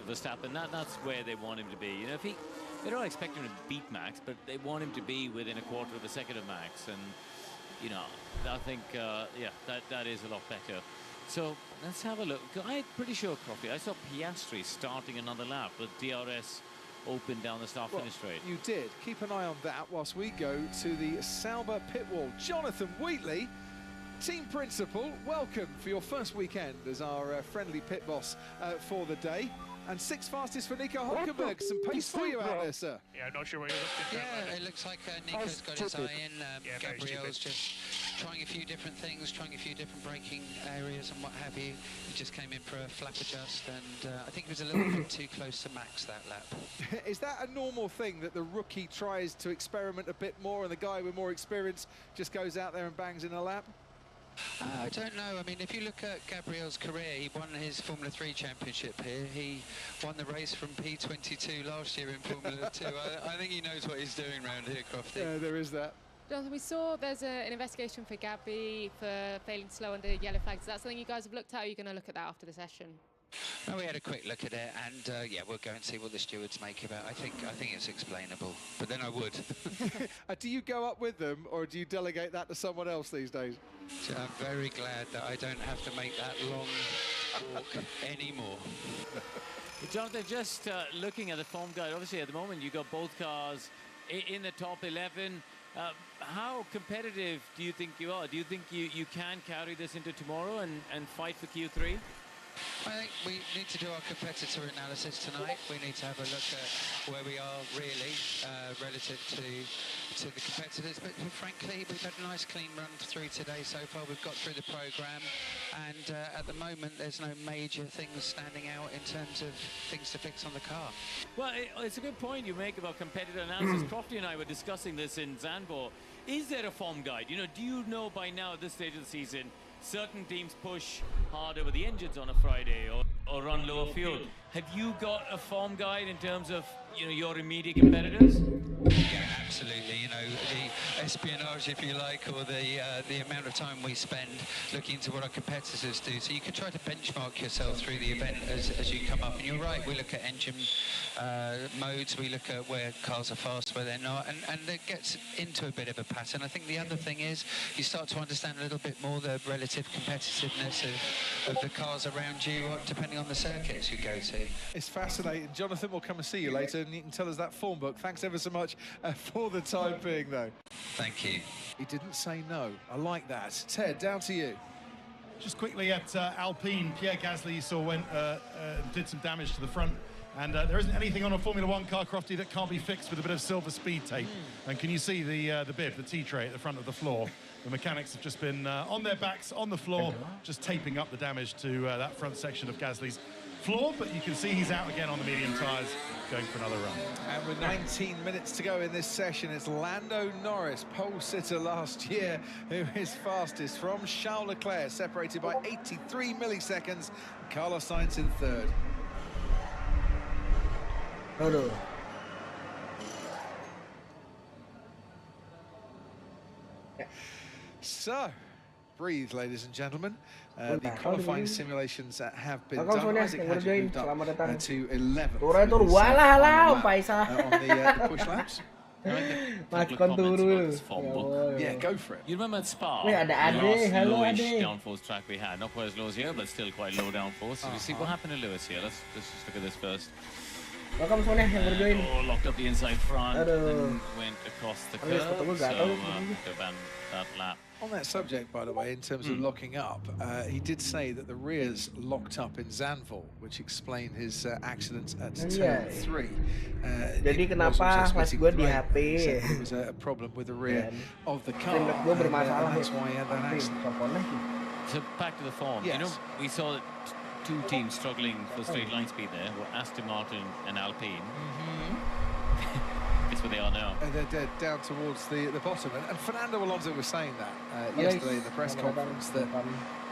Verstappen. That's where they want him to be. You know, they don't expect him to beat Max, but they want him to be within a quarter of a second of Max, and you know, I think, that is a lot better. So let's have a look. I'm pretty sure, Coffee, I saw Piastri starting another lap with DRS open down the start-finish straight. You did. Keep an eye on that whilst we go to the Sauber pit wall. Jonathan Wheatley, team principal, welcome for your first weekend as our friendly pit boss for the day. And 6th fastest for Nico Hülkenberg. Some pace for you out there, sir. Yeah, I'm not sure what you're looking at. Yeah, it looks like Nico's got his eye in. Gabriel's just trying a few different things, trying a few different braking areas and what have you. He just came in for a flap adjust, and I think he was a little bit too close to Max that lap. Is that a normal thing, that the rookie tries to experiment a bit more and the guy with more experience just goes out there and bangs in a lap? I don't know. I mean, if you look at Gabriel's career, he won his Formula 3 championship here. He won the race from P22 last year in Formula 2. I think he knows what he's doing around here, Crofty. Yeah, there is that. Jonathan, we saw there's an investigation for Gabby for failing to slow under yellow flags. Is that something you guys have looked at, or are you going to look at that after the session? No, we had a quick look at it, and yeah, we'll go and see what the stewards make of it. I think it's explainable, but then I would. Do you go up with them, or do you delegate that to someone else these days? So I'm very glad that I don't have to make that long walk anymore. Jonathan, just looking at the form guide, obviously at the moment you've got both cars in the top 11. How competitive do you think you are? Do you think you can carry this into tomorrow and fight for Q3? I think we need to do our competitor analysis tonight. We need to have a look at where we are really relative to the competitors. But frankly, we've had a nice clean run through today so far. We've got through the programme, and at the moment there's no major things standing out in terms of things to fix on the car. Well, it's a good point you make about competitor analysis. Crofty and I were discussing this in Zandvoort. Is there a form guide? You know, do you know by now at this stage of the season certain teams push harder with the engines on a Friday or run lower fuel? Have you got a form guide in terms of, you know, your immediate competitors? Yeah, absolutely. You know, the espionage, if you like, or the amount of time we spend looking into what our competitors do. So you can try to benchmark yourself through the event as you come up. And you're right, we look at engine modes, we look at where cars are fast, where they're not, and it gets into a bit of a pattern. I think the other thing is you start to understand a little bit more the relative competitiveness of the cars around you, depending on the circuits you go to. It's fascinating. Jonathan will come and see you later, and you can tell us that form book. Thanks ever so much for the time being, though. Thank you. He didn't say no. I like that. Ted, down to you. Just quickly at Alpine, Pierre Gasly, you saw, went did some damage to the front. And there isn't anything on a Formula One car, Crofty, that can't be fixed with a bit of silver speed tape. And can you see the bib, the T-tray at the front of the floor? The mechanics have just been on their backs, on the floor, just taping up the damage to that front section of Gasly's floor. But you can see he's out again on the medium tyres, going for another run. And with 19 minutes to go in this session, it's Lando Norris, pole sitter last year, who is fastest from Charles Leclerc, separated by 83 milliseconds. Carlos Sainz in third. Aduh. So, breathe, ladies and gentlemen. The qualifying simulations have been done. Isaac Hadji moved up to 11th. On the push laps. Yeah, go for it. You remember at Spa, Wait, the ada last Ade. Hello, lowish Ade. downforce track we had. Not quite as low as here, but still quite low downforce. So you see what happened to Lewis here. Let's just look at this first. Welcome semuanya yang berjoin. Locked up the inside front, Aduh. and went across the Alias curve. ketemu So gatal. to ban that lap. On that subject, by the way, in terms of locking up, he did say that the rears locked up in Zandvoort, which explained his accident at turn 3. Jadi kenapa flash gue di HP? There was a problem with the rear of the car. Internet gue bermasalah. And that's why he had that accident. So back to the form. Yes. You know, we saw that two teams struggling for straight line speed there were Aston Martin and Alpine. It's where they are now. They're down towards the bottom. And Fernando Alonso was saying that yesterday in the press conference, that,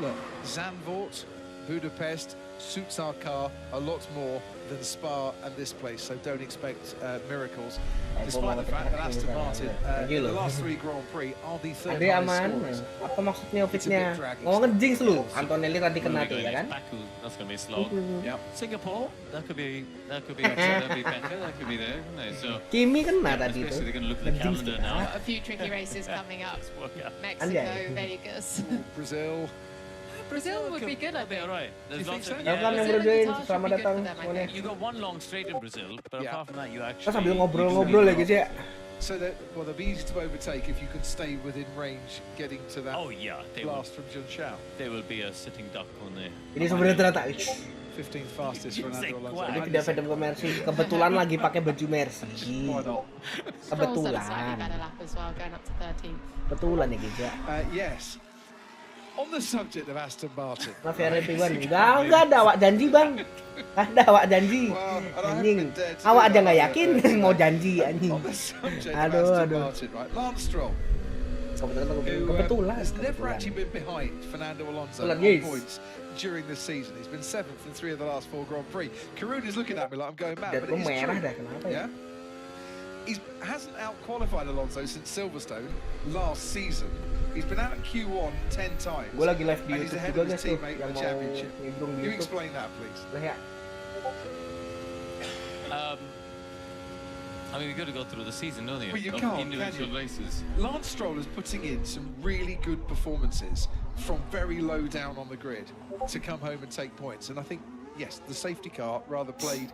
look, Zandvoort, Budapest suits our car a lot more than Spa and this place, so don't expect miracles. Despite the fact that Aston Martin, the last 3 Grand Prix, are the third Ade highest aman. scorers. Apa maksudnya fitnya? Mau ngejinx lu. Antonelli tadi kena tuh ya kan? Baku, that's going to be a slog. Yep. Singapore, that could be that'd be better. That could be there. No, so Kimi kena tadi tuh. especially they're going to look at the calendar now. A few tricky races coming up. Mexico, Anjay. Vegas. Brazil. Brazil would be good, I They'll be think. all right. There's You lots think of so? Welcome yang Brazil berjoin. and Qatar should Selamat be good datang for them, I semuanya. think. You got one long straight in Brazil, but Yeah. apart from that, you Kita actually. sambil ngobrol-ngobrol ya guys ya. So that, well, they'll be easy to overtake if you can stay within range, getting to that Oh yeah, they will. blast from Junshao. There will be a sitting duck on there. Ini sebenarnya ternyata 15th fastest Fernando Alonso. ini tidak fandom ke Mercy. Kebetulan lagi pakai baju Mercy. Why not? Stroll's done a slightly Kebetulan. better lap as well, going up to 13th. Kebetulan ya guys ya. Yes. On the subject of Aston Martin. Mas Ferry Piwan. Enggak ada awak janji bang. Ada awak janji. Well, and I haven't Anjing. been dead to Awak do aja that nggak either. yakin mau janji anjing. On the subject Aduh, of Aston aduh. Martin, right? Lance Stroll, who Kebetulan. has never actually been behind Fernando Alonso Kebetulan, on yes. points during this season. He's been 7th in 3 of the last 4 Grand Prix. Karun is looking at me like I'm going mad, Dan but gue it is merah true. dah kenapa ya? Yeah? He hasn't out-qualified Alonso since Silverstone last season. He's been out at Q1 10 times. Gue lagi live di and he's YouTube ahead juga of his guys tuh teammate in yang the mau championship. nimbrung di You YouTube. explain that, please. Lah ya. I mean, we've got to go through the season, don't you? But you Of can't, individual can you? races. Lance Stroll is putting in some really good performances from very low down on the grid to come home and take points. And I think, yes, the safety car rather played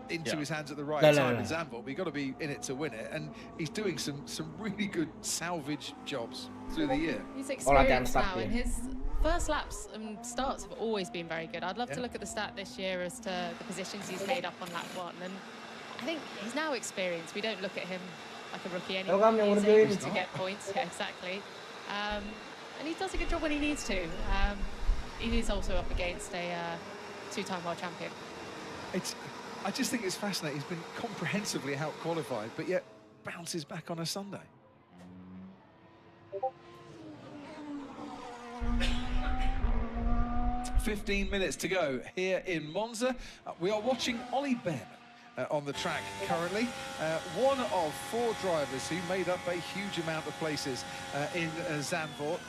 into his hands at the right time in Zandvoort, but you've got to be in it to win it. And he's doing some really good salvage jobs through the year. He's experienced now, ya. and his first laps and starts have always been very good. I'd love to look at the stat this year as to the positions he's made up on lap 1. And I think he's now experienced. We don't look at him like a rookie anymore. He's able to get points. Yeah, exactly. And he does a good job when he needs to. He is also up against a 2-time world champion. I just think it's fascinating. He's been comprehensively out-qualified, but yet bounces back on a Sunday. "15 minutes to go here in Monza. We are watching Ollie Behrman on the track currently. One of 4 drivers who made up a huge amount of places in Zandvoort.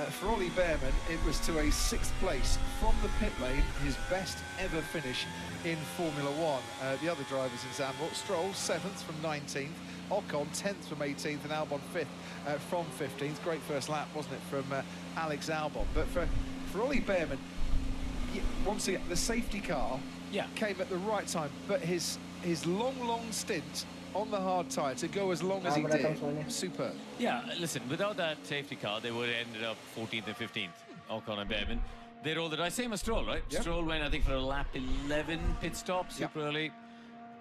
For Ollie Behrman, it was to a 6th place from the pit lane, his best ever finish in Formula 1. The other drivers in Zandvoort, Stroll 7th from 19th, Ocon 10th from 18th, and Albon 5th from 15th. Great first lap, wasn't it, from Alex Albon? But for Ollie Behrman, once again, the safety car came at the right time, but his long stint on the hard tyre to go as long as he did, superb. Yeah, listen, without that safety car, they would have ended up 14th and 15th, Ocon and Behrman. They rolled the dice, same as Stroll, right? Yep. Stroll went, I think, for a lap 11 pit stop, super early.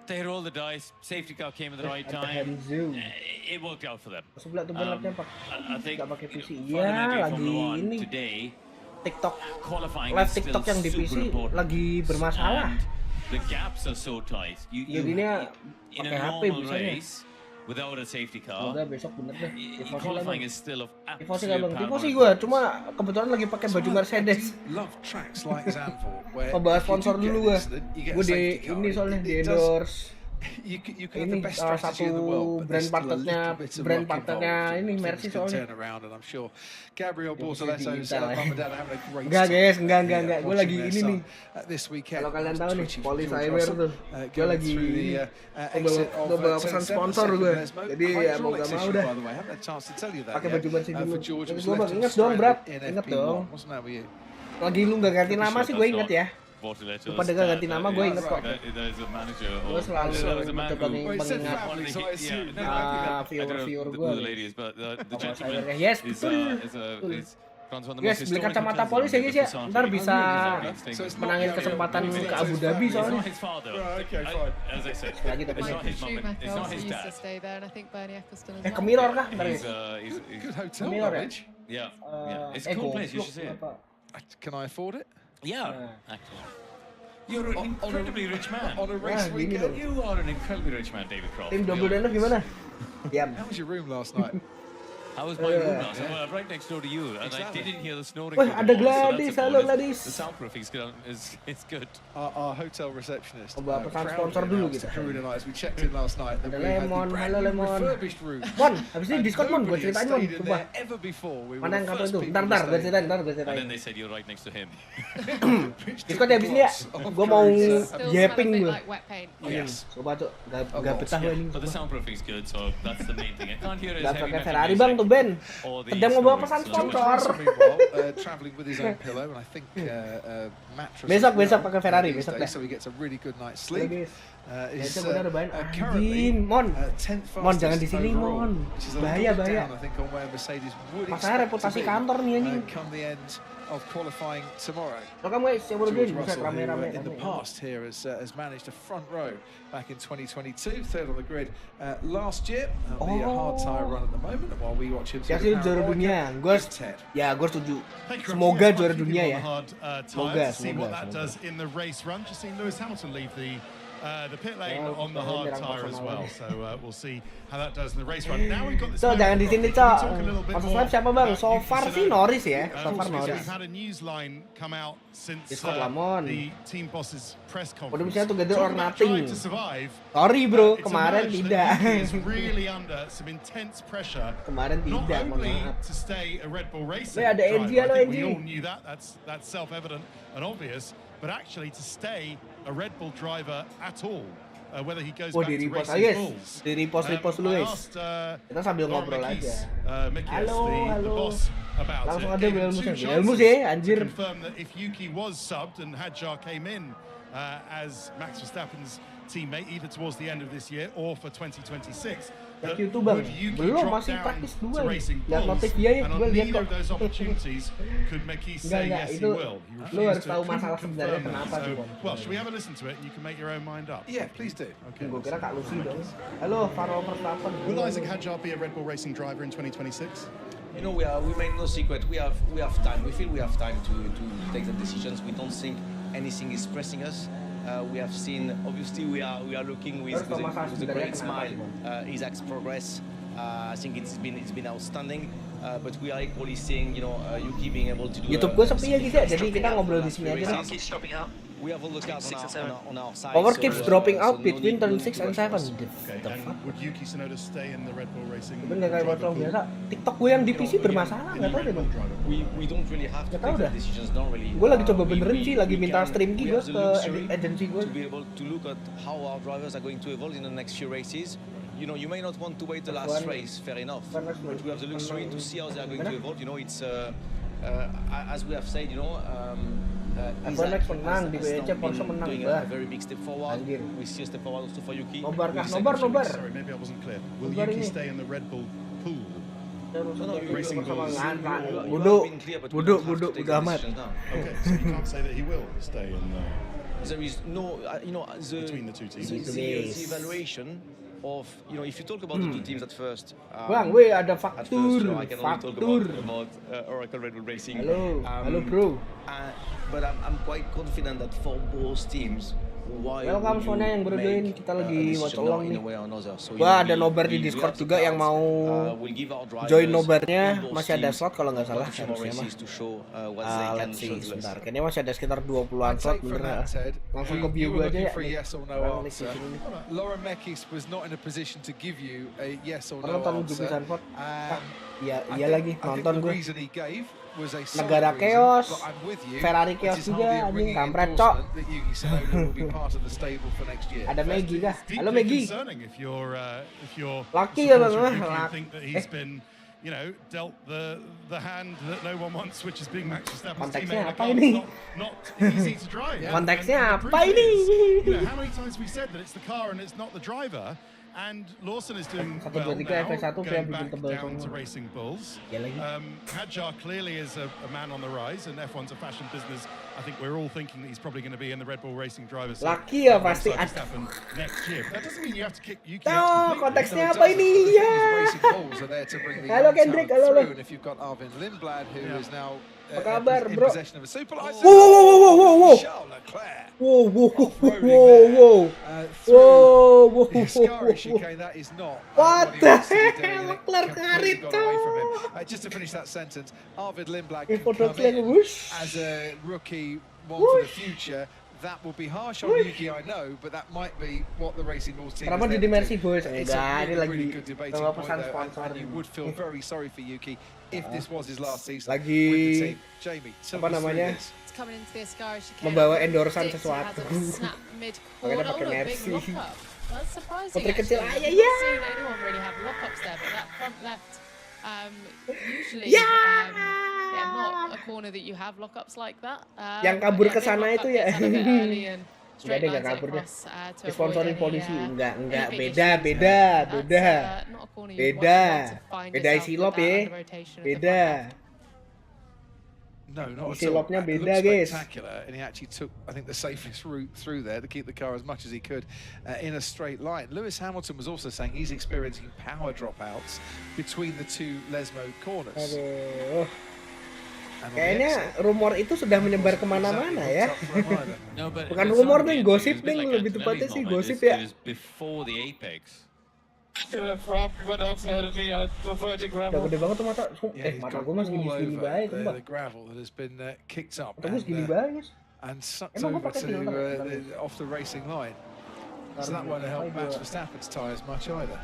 They rolled the dice, safety car came at the right time. It worked out for them. I think, fundamentally from today, TikTok, qualifying live is TikTok yang di still PC super important. lagi bermasalah. And the gaps are so tight. Jadinya In a pakai HP normal biasanya. race, without a safety car, Semoga besok bener deh. qualifying is still of Tifosi absolute bang, tifosi gue, cuma kebetulan lagi pakai baju Mercedes. Love tracks like Zandvoort, where Membahas sponsor dulu gue. Gue di ini soalnya di endorse. You can have Ini the best salah strategy in the world, satu but there's brand still a little bit of luck partnernya involved. ini Things Mercy can soalnya. turn around, and I'm sure Gabriel Bortoletto's mum and dad are having a great Enggak guys, time. enggak. Gue lagi Watching ini their nih. son, this weekend. Kalau kalian tahu nih, Twitchy Police George Eyewear Russell, tuh. Gue lagi exit of bawa pesan 7 sponsor second gue. Lesmo. Jadi ya mau Hydraulics gak mau issue, dah. by the way. I haven't had a chance to tell you that Pakai yet. baju Mercy dulu. For George, Terus was gue left inget dong, Brad. in Inget FP1. dong. Wasn't that with you? Lagi lu gak ganti nama sih gue inget ya. Bortoletto's Pada gak ganti nama gue inget kok. There's a manager. Gue selalu mencoba Well, it said mengingat family, so I assume. viewer gue. The lady is, but the gentleman Yes, is betul. runs one of the Guys, most beli historic kacamata hotels polis ya in guys ya. Busan. Ntar bisa So it's menangin not- kesempatan yeah, ke Abu Dhabi It's soalnya. not his father. Right, okay, fine. As I said, Lagi tapi it's not his mum. Schumacher It's not also his used to dad. stay there, and I think Bernie Eccleston as Ke well. Mirror kah? Ntar He's, ya. Good hotel Mirror ya? knowledge. yeah. It's a cool place. You should see it. Can I afford it? Yeah, actually. You're an incredibly rich man. On a race gini weekend? dong. You are an incredibly rich man, David Croft. Tim double DNF gimana? Diam. How was your room last night? How was my room last night? Well, right next door to you, and Exactly. I didn't hear the snoring. Wah, through ada the walls, so Gladys. that's a Halo, bonus. Gladys. The soundproofing is good. Our hotel receptionist Coba pesan proudly sponsor dulu announced kita. to Karuna and I as we checked in last night that Ada we had the lemon, brand halo new lemon. refurbished room. Mon, habis ini And diskon Mon, gue nobody had ceritain Mon, stayed in sumpah. there ever before. We were Mana yang the kapan first tuh? people Ntar, to gue stay ceritain, ntar gue And ceritain. then they said you're right next to him. Diskon ya abis ini ya? Gue mau Still smell a yapping bit gue. like wet paint. Yes. Coba tuh, gak betah Yeah, gue ini. but the soundproofing is good, so that's the main thing. I can't hear his Gak heavy pakai metal Ferrari music bang tuh Ben. or the Sedang membawa snoring, pesan so- George sponsor. Russell, meanwhile, travelling with his own pillow, and I think mattress. Besok, as well, besok pakai Ferrari, these besok days, deh. so he gets a really good night's Udah, sleep. guys. Is Besok udah rebahin. currently Anjing, Mon. 10th Mon, jangan fastest di sini, overall, Mon. which is a Bahaya, little bahaya. down, I think, on where Mercedes would Masalah expect to reputasi be, kantor nih anjing. come the end of qualifying tomorrow. Rekam guys, saya baru George bisa Russell, who rame-rame. in the past here has managed a front row back in 2022, third on the grid last year. That'll be a hard tyre run at the moment, and while we watch him. Ya sih juara dunia. Gue setuju. Semoga juara dunia ya. Semoga, See what that semoga. does in the race run. Just seen Lewis Hamilton leave the pit lane on the hard tyre as well. So we'll see how that does in the race run. Now we've got this. Cok, jangan di sini, Can we talk Cok. a little bit Maksud more saya siapa bang? about So Yuki far sih Tsunoda? Norris ya. So far Because Norris. we've had a news line come out since Discord Lamon. the team boss's press Udah conference. misalnya together Talking or about nothing. trying to survive. Sorry bro, It's kemarin emerged tidak. that Yuki is really under some intense pressure. Kemarin Not tidak, mohon only maaf. to stay a Red Bull racing Weh, ada driver, Angie, halo, I think we Angie. all knew that. That's self-evident and obvious. But actually to stay a Red Bull driver at all, whether he goes Oh, back di to repost racing aja guys. bulls. Di repost dulu I guys. asked Kita sambil Laurent ngobrol Mekies, aja. Mekies, Halo, the halo. boss about Langsung it. ada Gave him Wilhelmus two ya. Wilhelmus chances ya, anjir. to confirm that if Yuki was subbed and Hadjar came in as Max Verstappen's teammate either towards the end of this year or for 2026, FP2 bang, would Yuki belum drop masih down praktis to 2 racing lihat bulls, notif dia ya, and gue on lihat neither kok. of those opportunities could Meki say Enggak, yes he itu will. He lu refused harus to, tahu couldn't masalah sebenarnya confirm kenapa it. sih, So, Bang. well, should we have a listen to it and you can make your own mind up? Yeah, please do. Okay. Gue kira Kak Lucy dong. Halo, Farol Verstappen. Will Isaac Hadjar be a Red Bull Racing driver in 2026? You know, we made no secret. We have time. We feel we have time to take the decisions. We don't think anything is pressing us. We have seen. Obviously, we are looking with a great smile Isaac's progress. I think it's been outstanding. But we are equally seeing, you know, Yuki being able to do. YouTube gue sepi ya gitu ya, jadi kita ngobrol di sini aja. We have all the cars on our side. Power keeps dropping out no between turn 6 and 7. Okay, and would Yuki Tsunoda stay in the Red Bull Racing? Tapi nggak kayak Watchalong biasa. TikTok gue yang di PC bermasalah, nggak tahu deh bang. We don't really have to Nggak tahu take dah. the decisions. Don't really. Gue lagi coba benerin sih, lagi minta stream gue ke agensi gue. To be able to look at how our drivers are going to evolve in the next few races. You know, you may not want to wait the last race, fair enough. But we have the luxury to see how they are going to evolve. You know, it's as we have said, you know. Isaac menang di WEC, Porsche menang a very big step forward. Anjir. We see a step forward also for Yuki. Nobar kah? Nobar. Sorry, maybe I wasn't clear. Will Nobar Yuki ini. stay in the Red Bull pool? Racing Bulls. Bodoh amat. Okay, so you can't say that he will stay in There is no, you know, between the two teams. the evaluation of, you know, if you talk about the two teams at first. Bang, weh ada At first, faktur. you know, I can only talk about Oracle Red Bull Racing. Halo bro. But I'm quite confident that for both teams, Welcome semuanya yang berdoain, kita lagi Watchalong nih. So Wah, ada nobar di Discord juga yang mau join nobarnya, masih ada slot kalau nggak salah harusnya mah. Let's see sebentar, kayaknya masih ada sekitar 20-an slot bener ya. Langsung ke view gue aja ya. Laura Mekis was not in a position to give you a yes or no nonton answer. Iya lagi nonton gue. Negara Chaos, Ferrari Chaos juga, anjing kampret cok. Ada Maggie kah? Halo Maggie. Lucky ya bang. You know, dealt the hand that no one wants, which is being Max Verstappen's Konteksnya teammate. apa ini? Not easy to drive. Konteksnya apa ini? You know, how many times we said that it's the car and it's not the driver? And Lawson is doing well now, going back down to Racing Bulls. Hadjar clearly is a man on the rise, and F1's a fashion business. I think we're all thinking that he's probably going to be in the Red Bull Racing Drivers. Lucky ya pasti. Next year. That doesn't mean you have to kick Yuki Oh, out. konteksnya apa ini? Ya. Halo Kendrick, halo. Apa kabar, bro? What the hell? Leclerc Carito. Just to finish that sentence, Arvid Lindblad as a rookie, one for the future. That will be harsh on Yuki, I know, but that might be what the Racing Bulls team Kenapa di dimensi bos? It's a really good debating point there, and you would feel very sorry for Yuki if this was his last season with the team. Jamie, apa namanya? Coming into the Ascari chicane, membawa endorsan sesuatu. Makanya pakai Mercy. That's surprising. Putri kecil aja ya. Anyone really have lockups there, but that front left, usually, not a corner that you have lockups like that. Yang kabur ke sana itu ya. Enggak ada nggak kabur deh. Sponsorin polisi enggak beda isi lop ya. Beda. No, not isi at all. lopnya It beda looked guys. spectacular, and he actually took, I think, the safest route through there to keep the car as much as he could in a straight line. Lewis Hamilton was also saying he's experiencing power dropouts between the two Lesmo corners. Aduh. Kayaknya rumor itu sudah menyebar kemana-mana ya. Bukan rumor nih, gosip nih, lebih tepatnya sih gosip ya. Before the apex. Udah gede banget tuh mata. Mata gue masih segini baik tuh mbak. Mata gue segini baik. Emang gue pakai filter off the racing line. So that won't help Max Verstappen's tyres much either.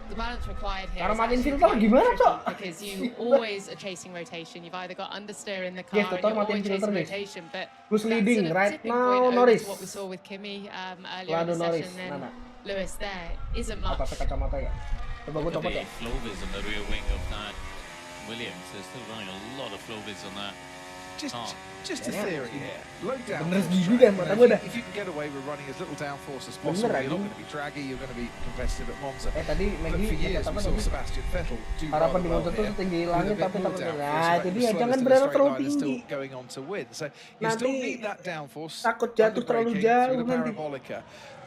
The balance required here Cara matiin filter gimana, Cok? because you always are chasing rotation. You've either got understeer in the car and you're always chasing rotation, but who's leading right now? Norris. What we saw with Kimi earlier in the session, then Lewis there isn't much. Apa pakai kacamata ya? Coba gue copot ya. Flow vids on the rear wing of that Williams. They're still running a lot of flow vids on that. Just a theory here. Low Bener downforce gini track. dah mata gue dah. If you can get away with running as little downforce as possible, Bener, you're not going to be draggy, you're going to be competitive at Monza. Tadi But Maggie for years apa we saw tadi? Sebastian Vettel do Harapan rather di well Monza tuh here. setinggi With a langit bit tapi more takut. downforce, Nah, right? itu The dia slowest jangan in the berharap straight terlalu line is still tinggi. going on to win. So you Nanti still need that downforce. takut jatuh under terlalu braking jauh through the nanti. parabolica.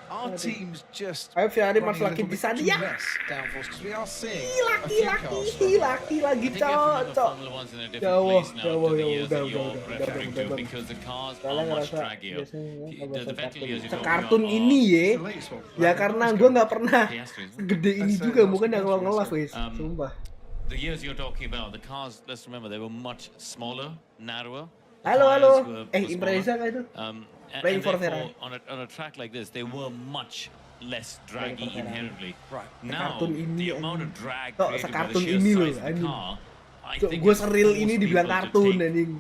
Our team's just Ayo Ferrari running Mas a lagi little di bit sana too ya. less downforce because we are seeing a few cars. Laki lagi I think you have to remember cocok. Formula One's in a different place now to the years that you're referring to udah. because the cars Soalnya are much ngerasa draggier. biasanya The Vettel years you're talking sekartun about ini ya. The latest one. Ya karena gue nggak pernah Piastri, isn't it? gede ini That's, juga that's bukan yang kalau Piastri, ngelaf so, wes. Sumpah. The years you're talking about, the cars, let's remember, they were much smaller, narrower. The Halo. tires were Impreza smaller. kah itu? And for therefore, Ferrari. on a track like this, they were much less draggy inherently. Right. Now, Sekartun ini, the amount of drag Cok, created by the sekartun sheer ini loh, size of the anjing. car, I Cok, think gue it's seril forced ini dibilang people to kartun take anjing.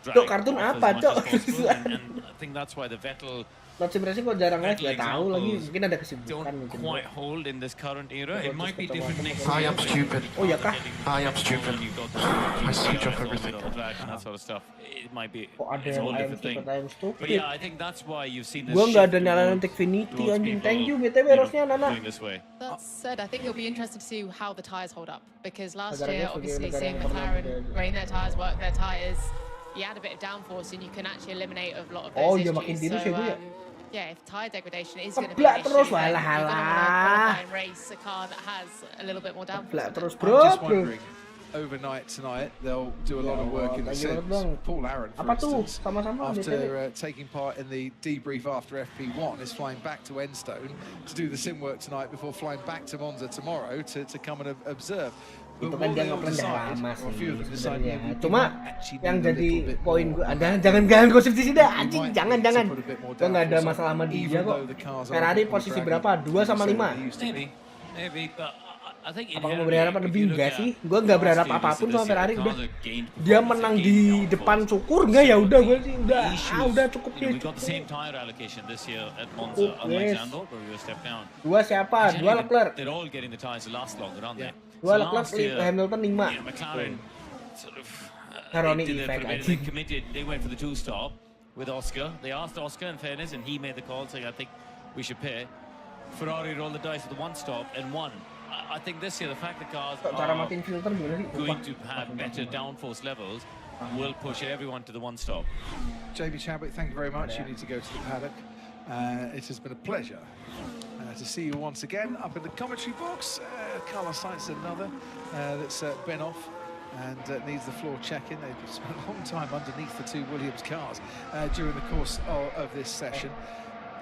drag Cok, kartun off apa, as much Cok? as possible, and I think that's why the Vettel Not simulasi kok jarang live nggak tahu lagi, examples mungkin ada kesibukan don't mungkin. quite hold in this current era. It might be different next I year. am stupid. Oh ya kah? I am stupid. I switch off everything. And that sort of stuff. It might be Kok ada it's a yang whole I am different thing. stupid, I am But stupid. yeah, I think that's why you've seen this. Gue nggak ada shift nyalain towards Infinity anjing. people, Thank you you BTW know, Rosnya Nana. doing this way. That said, I think it'll be interesting to see how the tyres hold up because last Negara year, dia obviously, sebagai seeing negara yang McLaren pernah grain their tyres, work their tyres, you add a bit of downforce and you can actually eliminate a lot of those Oh, issues. iya makin tirus ya, Bu, ya? Yeah, if tyre degradation is going to be Keblak an issue, terus, then walah, you're going to want to halah. qualify and race a car that has a little bit more downforce. Keblak terus I'm bro. just wondering, overnight tonight they'll do a lot of work in the lagi sims. banget, Bang. Paul Aaron, for Apa tuh? instance, Sama-sama BTW. after taking part in the debrief after FP1, is flying back to Enstone to do the sim work tonight before flying back to Monza tomorrow to come and observe. Itu But kan will dia they all ngeplan udah decide, lama or a sih few of them decide, sebenarnya. we Cuma might actually yang need a jadi little bit poin more, gue, jangan gosip di sini dah, we anjing, might jangan. need to put a bit more Gue nggak ada downforce masalah sama on, dia even kok. though the cars are Ferrari a bit more posisi draggy berapa? 2 sama than 5. they used to be. Maybe, but I think Apa kamu inherently, berharap if lebih you look enggak at sih? Gue nggak berharap last year apapun versus sama this year, Ferrari. the Udah cars have gained dia performance, menang they've di gained depan downforce. syukur nggak ya So udah the gue sih udah issues, udah cukup you dia. know, we got the same tire allocation this year at Monza, Cukup, unlike yes. Zandvoort where we were stepped down. Dua siapa? Actually, Dua Leclerc. They're all getting the tires to last longer, aren't they? Dua So Leclerc, last year, Hamilton 5. you know, McLaren sort of Karoni they did effect, their- I they think. committed. They went for the 2-stop with Oscar. They asked Oscar, in fairness, and he made the call saying, "I think we should pay." Ferrari rolled the dice with the 1-stop and won. I think this year the fact the cars Cara are matiin filter gimana sih? going to have better downforce levels will push everyone to the 1-stop. JB Chadwick, thank you very much. You need to go to the paddock. It has been a pleasure to see you once again up in the commentary box. Carlos Sainz, another that's been off and needs the floor checking. They've spent a long time underneath the two Williams cars during the course of this session.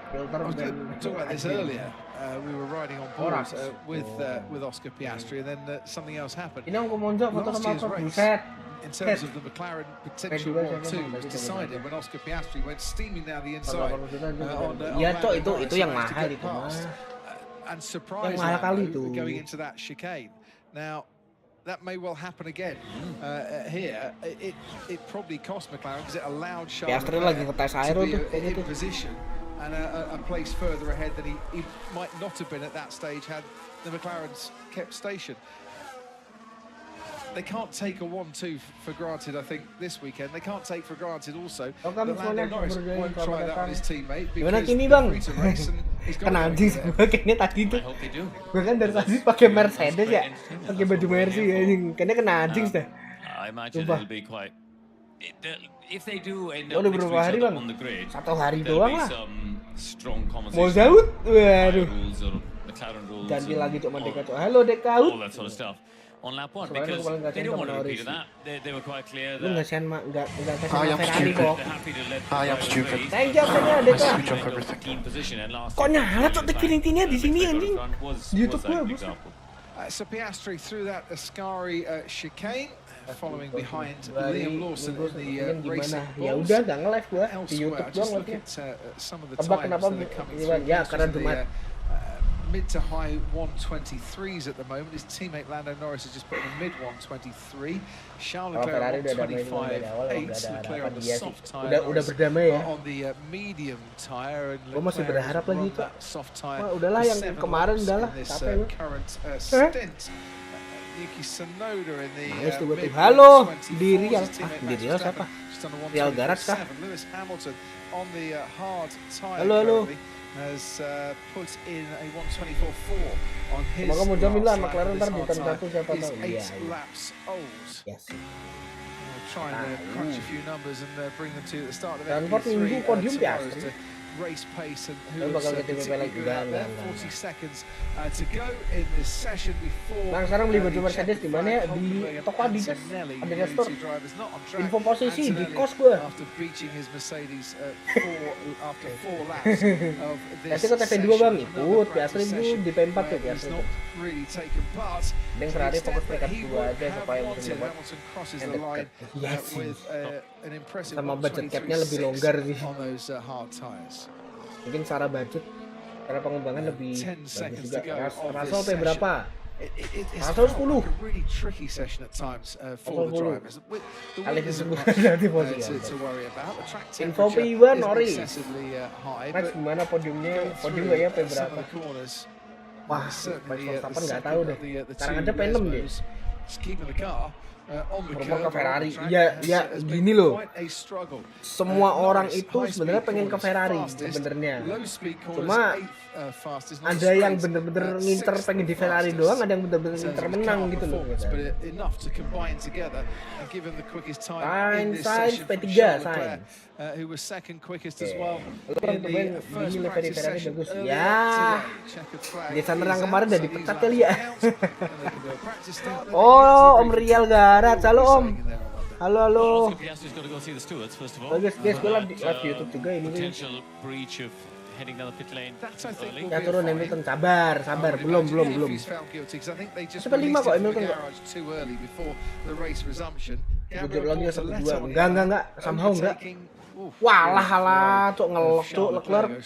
I was going to talk about this earlier. We were riding on board with Oscar Piastri, and then something else happened. Ini om ke Monza foto Last sama year's aku, race, buset. in terms of the McLaren potential 1-2, was decided when Oscar Piastri went steaming down the inside Iya cok, Lando itu Norris yang and managed to mahal get itu mah. past, and surprised mahal kali Lando itu. going into that chicane. Now, that may well happen again here. It probably cost McLaren because it allowed Charles Piastri lagi ngetes air to be tuh, in itu. position and a place further ahead than he might not have been at that stage had the McLarens kept station. They can't take a 1-2 for granted, I think, this weekend. They can't take for granted also that Lando Norris won't try that on his teammate Gimana because Kimi they're bang? free to race and he's got Kena to go anjing there. gue kayaknya tadi tuh. I hope they do. Gue kan dari tadi pakai Mercedes ya, pakai baju Mercy anjing. Kayaknya kena anjing dah. I imagine Sumpah. it'll be quite. If they do end Oh, up udah next to berapa each hari other bang? on the grid, 1 hari there'll doang be lah. some strong Mau conversation. zaut? Tire Waduh. rules or McLaren rules. Ganti or lagi cok Merdeka all- cok. Halo Dekaut. all that sort of stuff on lap one Soalnya because aku paling nggak they don't cinta want to sama repeat of Norris. that. They were quite clear Lu that nggak kasihan nggak kasihan I sama am Ferrari stupid. kok. they're happy to let the I am drivers stupid. race, Thank you, but Absenya, I Deka. switch off end up everything. team position and last Kok year, nyala, Cok, the fact titik-titiknya di that sini, McLaren anjing. front was Di YouTube a gua, good buset. example. So Piastri through that Ascari chicane, following behind Dari Liam Lawson minggu in the sebelumnya racing gimana? Ya balls. udah nggak nge-live gua di Elsewhere, YouTube just doang look live-nya. at some of the Tebak times kenapa that are coming Iwan? through. Ya Just karena in the, Jumat. mid to high 123s at the moment. His teammate Lando Norris has just put in a mid 123. Charles Kalau Ferrari Leclerc udah damai duluan dari awal, emang 125.8. nggak ada Leclerc on harapan the dia sih. soft tyre. Udah Norris berdamai ya. on the medium tyre. And Gua masih Leclerc berharap has lagi, run Cok. that soft tyre Wah, udahlah for yang 7 kemarin laps udahlah, in this capek gua. current stint. Yuki Tsunoda in the halo di Real. Di Real siapa? Real Garage kah? Lewis Hamilton on the hard tire halo. has put in a 124.4 on his Semoga mau Milan, McLaren ntar di turn 1 siapa tahu. tahu. Iya. Laps old. Yes. Trying to crunch a few numbers and bring them to the start of FP3 minggu podium Piastri. Race pace and who bakal particularly good out there. 40 seconds to go in this session before. Nah, sekarang beli baju Mercedes di mana ya? Di toko Adidas. Adidas Store. Info posisi di kos gua. After beaching his Mercedes after 4 laps of this. Nanti ke FP2 Bang ikut Piastri dulu di P4 tuh Piastri. Really taken part. Dan Ferrari fokus peringkat 2 aja supaya musim depan sama budget capnya lebih longgar sih. Mungkin secara budget, secara pengembangan lebih bagus juga. Russell P berapa? Russell 10. Kali kesembuhan nanti posisi. Info P1 Norris. Max gimana podiumnya? Podium gak ya P berapa? Wah, Max Verstappen nggak tahu deh. Sekarang aja P6 deh. Rumor ke Ferrari. Ya gini loh. Semua orang itu sebenarnya pengen ke Ferrari sebenarnya. Cuma ada yang bener-bener ngincer pengen di Ferrari doang, ada yang bener-bener ngincer menang gitu loh. Sainz P3 Sainz. Who was second quickest as well. Ferrari bagus. Ya. Di Sanderang kemarin udah dipecat kali ya. Oh, Om Rial Garat. Halo Om. Halo. Bagus guys, gue live YouTube juga ini. Ya turun Hamilton, sabar, belum. Sampai 5 kok Hamilton kok. Jujur lagi ya 1-2. Enggak, somehow enggak. Walah, cok ngelok cok Leclerc.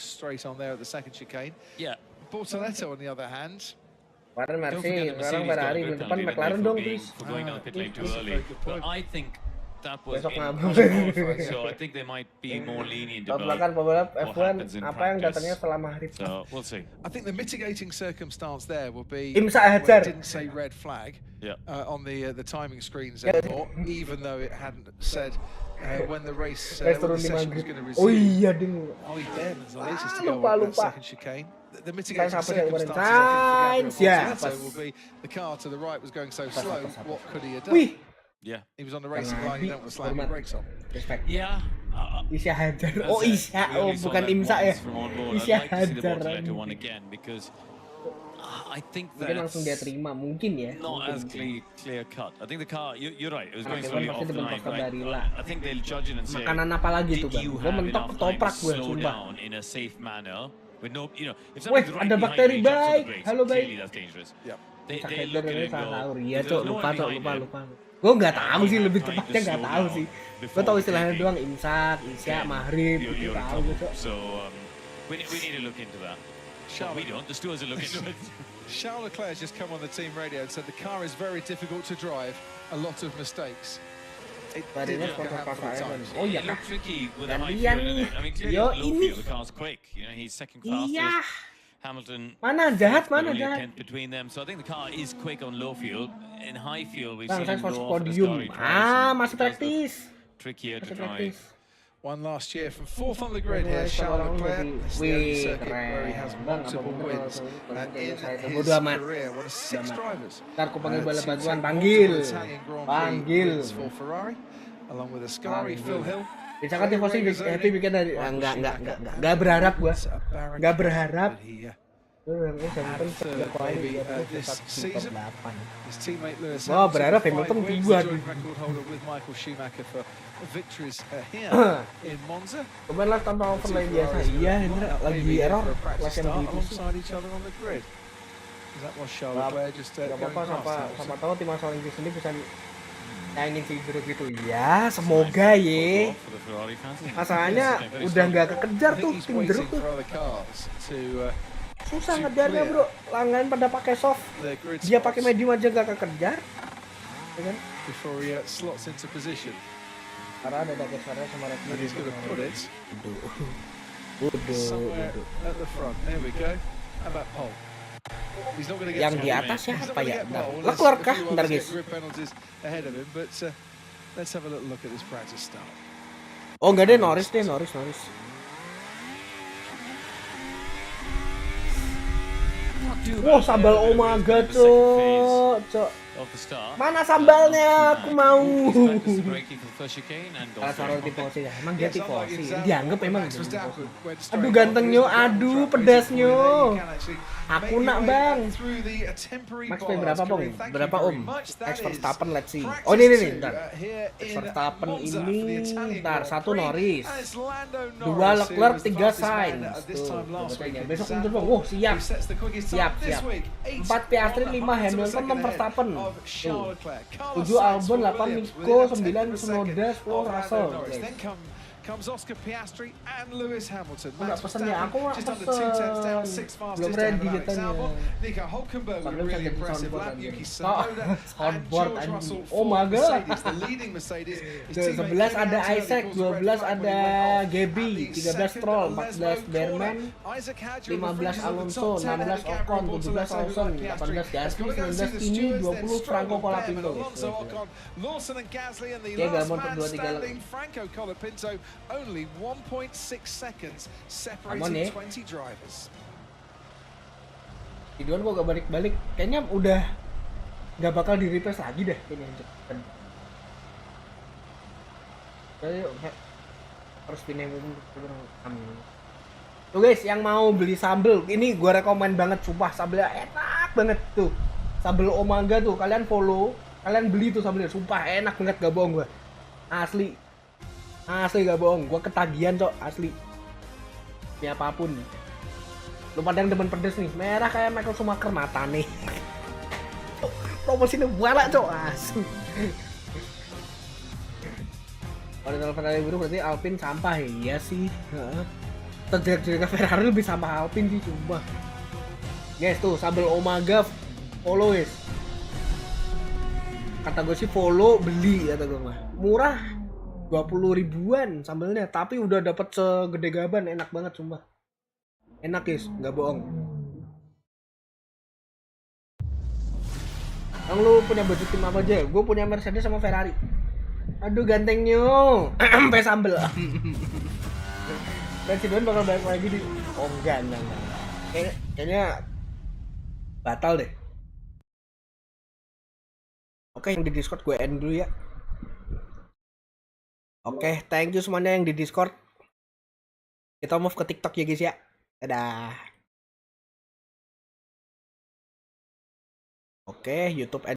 Kemarin Mercy, sekarang Ferrari, di depan McLaren dong guys. Besok ngabur. Tahun belakang pembalap F1 apa yang datangnya selama hari? I think the mitigating circumstance there will be Imsa Hajar. It didn't say red flag on the timing screens anymore, even though it hadn't said when the race when the session was going to resume. Oh iya ding. Ollie Behrman's the latest to go on that second chicane. The mitigating circumstances will be the car to the right was going so slow. What could he have done? Yeah, he was on the racing line. He don't want to slam the brakes on. Respect. Yeah. Isya Hajar. Oh Isya, bukan Imsa ya. Isya Hajar. I think mungkin langsung dia terima, mungkin ya. Not as clear cut. I think the car, you're right. It was going slowly off the line, right? I think they'll judge it and say, makanan apa lagi tuh bang? Gue mentok ketoprak gue, sumpah. Wih, ada bakteri baik. Halo baik. Sakit dari sahur. Iya cok, lupa. Gue nggak tahu sih, lebih tepatnya nggak tahu sih. Gue tahu istilahnya doang, imsak, isya, maghrib, itu tahu gue cok. So we need to look into that. We don't. The stewards are looking into it. Charles Leclerc just come on the team radio and said the car is very difficult to drive, a lot of mistakes. It didn't look a handful of times. Oh iya It looked tricky with a high gantian fuel in nih. it. I mean, clearly Yo at low ini. fuel, the car's quick. You know, he's second fastest. Iya. Hamilton. Mana jahat, fifth, mana only a jahat. tenth between them. So I think the car is quick on low fuel. In high fuel, we've Bang, seen saya him masuk go off at the podium. start. He tries Masih and does praktis. look trickier to Masih drive. praktis. One last year from fourth on the grid here, Charles Leclerc. It's the only circuit where he has multiple wins in his career. One of 6 drivers. Ntar aku panggil balap bantuan, panggil. For Ferrari, along with Ascari, Phil Hill. Misalkan tifosi happy bikin dari enggak berharap gua. Enggak berharap. Wah, berharap Hamilton buat kemarin lah tanpa overlay biasa. Iya, Hendra lagi error lagi yang begitu. Gak apa-apa, sama tahu tim asal Inggris ini bisa nyaingin si Jeruk gitu. Ya, semoga ye. Masalahnya udah nggak kekejar tuh tim Jeruk tuh. Susah ngejarnya bro, langganan pada pakai soft, dia pakai medium aja gak kekejar, ya kan? Karena ada dasarnya sama Red Bull. Udah. Yang di atas siapa ya? Leclerc kah? Bentar guys. Oh enggak deh, Norris. Wow, sambal Omega cok. Mana sambalnya? Aku mau. Taruh tifosi ya. Emang dia tifosi. Dianggap emang. Aduh gantengnya, aduh pedasnya. Aku nak bang. Max P berapa bang? Berapa Max Verstappen let's see. Oh ini nih, bentar. Max Verstappen ini, bentar. 1 Norris, 2 Leclerc, 3 Sainz. Tuh, besok untuk bang. Oh siap. 4 Piastri, 5 Hamilton, 6 Verstappen. 7 Albon, 8 Nico, 9 Tsunoda, 10 Russell. Nggak pesen ya, aku nggak pesen. Belum ready katanya. Padahal bisa jadi soundboard anjing. Oh my god. 11 ada Isaac, 12 ada Gaby, 13 Stroll, 14 Berman, 15 Alonso, 16 Ocon, 17 Lawson, 18 Gasly, 19 Kimi, 20 Franco Colapinto. Oke, Gamon per 2-3 lagi. Only 1.6 seconds separating 20 drivers. Videoan kok gak balik-balik, kayaknya udah gak bakal di replace lagi deh ini. Harus pindah. Tuh guys, yang mau beli sambel, ini gua rekomen banget, sumpah sambelnya enak banget tuh. Sambel Omega tuh, kalian follow, kalian beli tuh sambelnya, sumpah enak banget, gak bohong gua. Asli gak bohong, gua ketagihan cok, asli. Ya apapun. Lu pada yang demen pedes nih, merah kayak Michael Schumacher mata nih. Promosinya balak cok, asli. Kalau Ferrari biru berarti Alpine sampah ya? Iya sih. Terjadi Ferrari lebih sampah Alpine sih, coba. Guys tuh, sambal Omega follow guys. Kata gue sih follow, beli kata gue mah. Murah. 20 ribuan sambelnya, tapi udah dapat segede gaban, enak banget sumpah. Enak guys, nggak bohong. Yang lu punya baju tim apa aja? Gue punya Mercedes sama Ferrari. Aduh gantengnya, sampai sambel. Presiden bakal balik lagi di. Oh enggak. Kayaknya batal deh. Oke, yang di Discord gue end dulu ya. Oke, thank you semuanya yang di Discord. Kita move ke TikTok ya guys ya. Dadah. Oke, YouTube